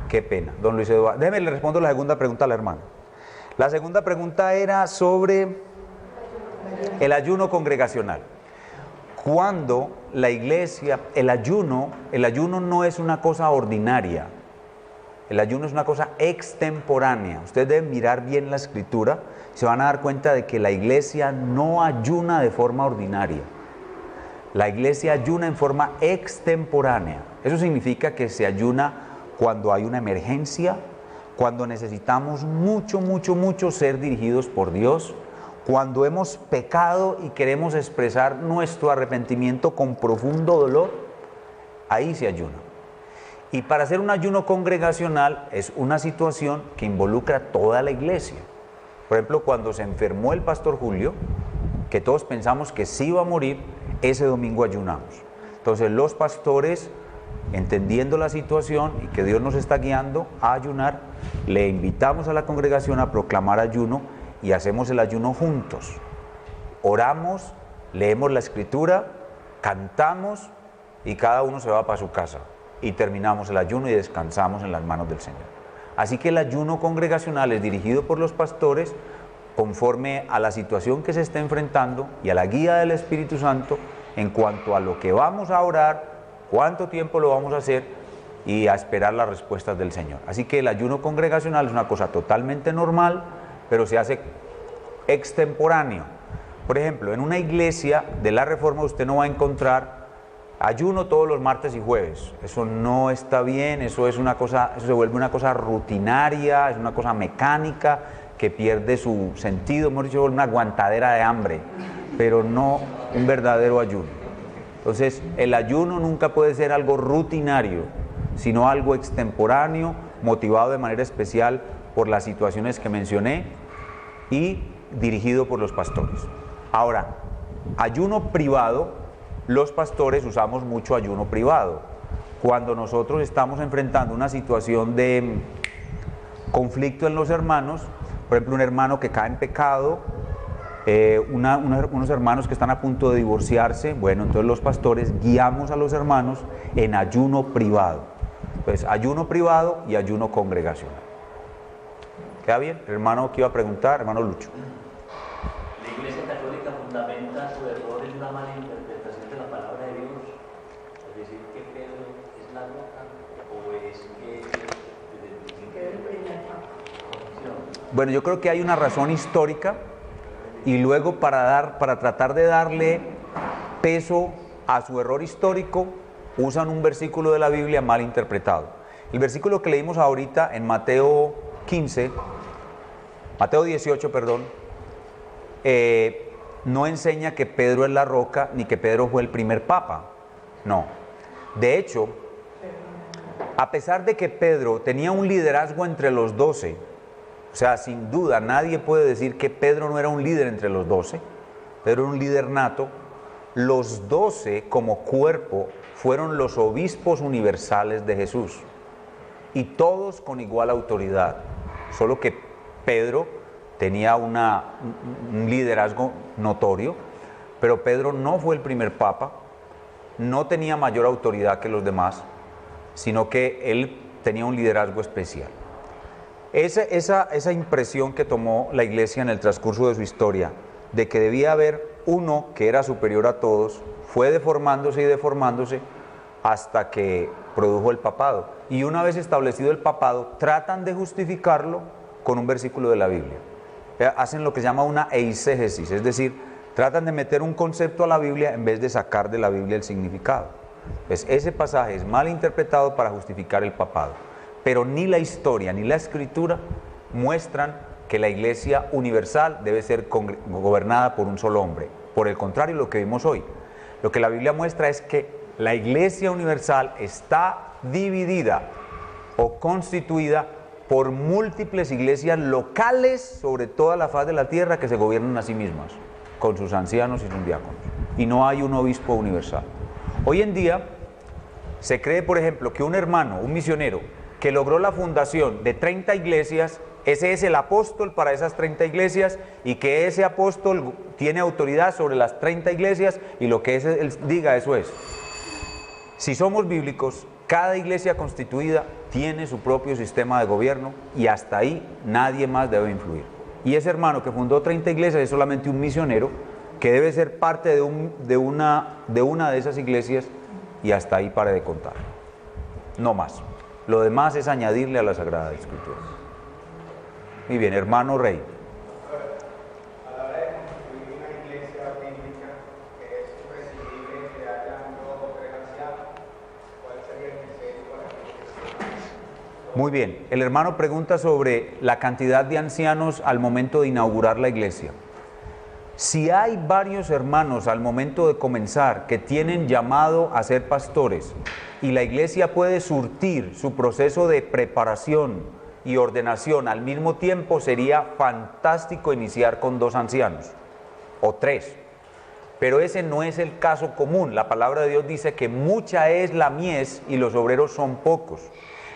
Speaker 2: qué pena. Don Luis Eduardo, déjeme le respondo la segunda pregunta a la hermana. La segunda pregunta era sobre el ayuno congregacional. Cuando la iglesia, el ayuno no es una cosa ordinaria. El ayuno es una cosa extemporánea. Ustedes deben mirar bien la escritura, se van a dar cuenta de que la iglesia no ayuna de forma ordinaria. La iglesia ayuna en forma extemporánea. Eso significa que se ayuna cuando hay una emergencia, cuando necesitamos mucho ser dirigidos por Dios, cuando hemos pecado y queremos expresar nuestro arrepentimiento con profundo dolor, ahí se ayuna. Y para hacer un ayuno congregacional es una situación que involucra a toda la iglesia. Por ejemplo, cuando se enfermó el pastor Julio, que todos pensamos que sí iba a morir, ese domingo ayunamos. Entonces los pastores, entendiendo la situación y que Dios nos está guiando a ayunar, le invitamos a la congregación a proclamar ayuno y hacemos el ayuno juntos. Oramos, leemos la escritura, cantamos y cada uno se va para su casa. Y terminamos el ayuno y descansamos en las manos del Señor. Así que el ayuno congregacional es dirigido por los pastores conforme a la situación que se está enfrentando y a la guía del Espíritu Santo en cuanto a lo que vamos a orar, cuánto tiempo lo vamos a hacer y a esperar las respuestas del Señor. Así que el ayuno congregacional es una cosa totalmente normal, pero se hace extemporáneo. Por ejemplo, en una iglesia de la Reforma usted no va a encontrar ayuno todos los martes y jueves. Eso no está bien, eso se vuelve una cosa rutinaria, es una cosa mecánica que pierde su sentido, hemos dicho, una aguantadera de hambre, pero no un verdadero ayuno. Entonces, el ayuno nunca puede ser algo rutinario, sino algo extemporáneo, motivado de manera especial por las situaciones que mencioné y dirigido por los pastores. Ahora, ayuno privado, los pastores usamos mucho ayuno privado. Cuando nosotros estamos enfrentando una situación de conflicto en los hermanos, por ejemplo, un hermano que cae en pecado, unos hermanos que están a punto de divorciarse, bueno, entonces los pastores guiamos a los hermanos en ayuno privado. Pues ayuno privado y ayuno congregacional. ¿Queda bien? El hermano que iba a preguntar, hermano Lucho.
Speaker 5: La Iglesia Católica fundamenta su error en una mala interpretación de la palabra de Dios. Es decir, que Pedro es la roca o es que desde el principio.
Speaker 2: Bueno, yo creo que hay una razón histórica y luego para tratar de darle peso a su error histórico usan un versículo de la Biblia mal interpretado. El versículo que leímos ahorita en Mateo 18, no enseña que Pedro es la roca ni que Pedro fue el primer papa. No. De hecho, a pesar de que Pedro tenía un liderazgo entre los 12, o sea, sin duda nadie puede decir que Pedro no era un líder entre los 12, Pedro era un líder nato. Los 12 como cuerpo fueron los obispos universales de Jesús y todos con igual autoridad, solo que Pedro tenía un liderazgo notorio, pero Pedro no fue el primer papa, no tenía mayor autoridad que los demás, sino que él tenía un liderazgo especial. Esa impresión que tomó la Iglesia en el transcurso de su historia, de que debía haber uno que era superior a todos, fue deformándose y deformándose hasta que produjo el papado. Y una vez establecido el papado, tratan de justificarlo con un versículo de la Biblia. Hacen lo que se llama una eisegesis, es decir, tratan de meter un concepto a la Biblia en vez de sacar de la Biblia el significado. Pues ese pasaje es mal interpretado para justificar el papado. Pero ni la historia ni la escritura muestran que la Iglesia universal debe ser gobernada por un solo hombre. Por el contrario, lo que vimos hoy, lo que la Biblia muestra es que la Iglesia universal está dividida o constituida por múltiples iglesias locales sobre toda la faz de la tierra que se gobiernan a sí mismas, con sus ancianos y sus diáconos. Y no hay un obispo universal. Hoy en día se cree, por ejemplo, que un hermano, un misionero, que logró la fundación de 30 iglesias, ese es el apóstol para esas 30 iglesias y que ese apóstol tiene autoridad sobre las 30 iglesias y lo que él diga, eso es. Si somos bíblicos, cada iglesia constituida tiene su propio sistema de gobierno y hasta ahí nadie más debe influir. Y ese hermano que fundó 30 iglesias es solamente un misionero que debe ser parte de una de esas iglesias y hasta ahí pare de contar. No más. Lo demás es añadirle a la Sagrada Escritura. Muy bien, hermano Rey.
Speaker 4: A la hora de construir una iglesia bíblica, ¿es presidible que haya dos o tres ancianos? ¿Cuál sería el criterio para que
Speaker 2: Muy bien, el hermano pregunta sobre la cantidad de ancianos al momento de inaugurar la iglesia. Si hay varios hermanos al momento de comenzar que tienen llamado a ser pastores y la iglesia puede surtir su proceso de preparación y ordenación al mismo tiempo, sería fantástico iniciar con 2 ancianos o 3. Pero ese no es el caso común. La palabra de Dios dice que mucha es la mies y los obreros son pocos.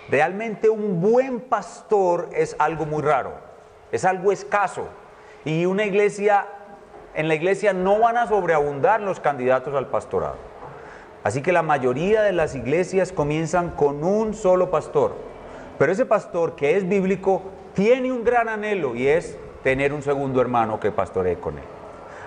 Speaker 2: Realmente un buen pastor es algo muy raro, es algo escaso. Y en la iglesia no van a sobreabundar los candidatos al pastorado. Así que la mayoría de las iglesias comienzan con un solo pastor. Pero ese pastor que es bíblico tiene un gran anhelo y es tener un segundo hermano que pastoree con él.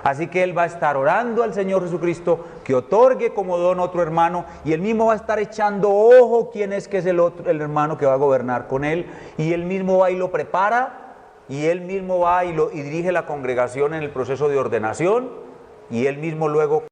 Speaker 2: Así que él va a estar orando al Señor Jesucristo que otorgue como don otro hermano y él mismo va a estar echando ojo quién es que es el hermano que va a gobernar con él y él mismo va y lo prepara y él mismo va y dirige la congregación en el proceso de ordenación y él mismo luego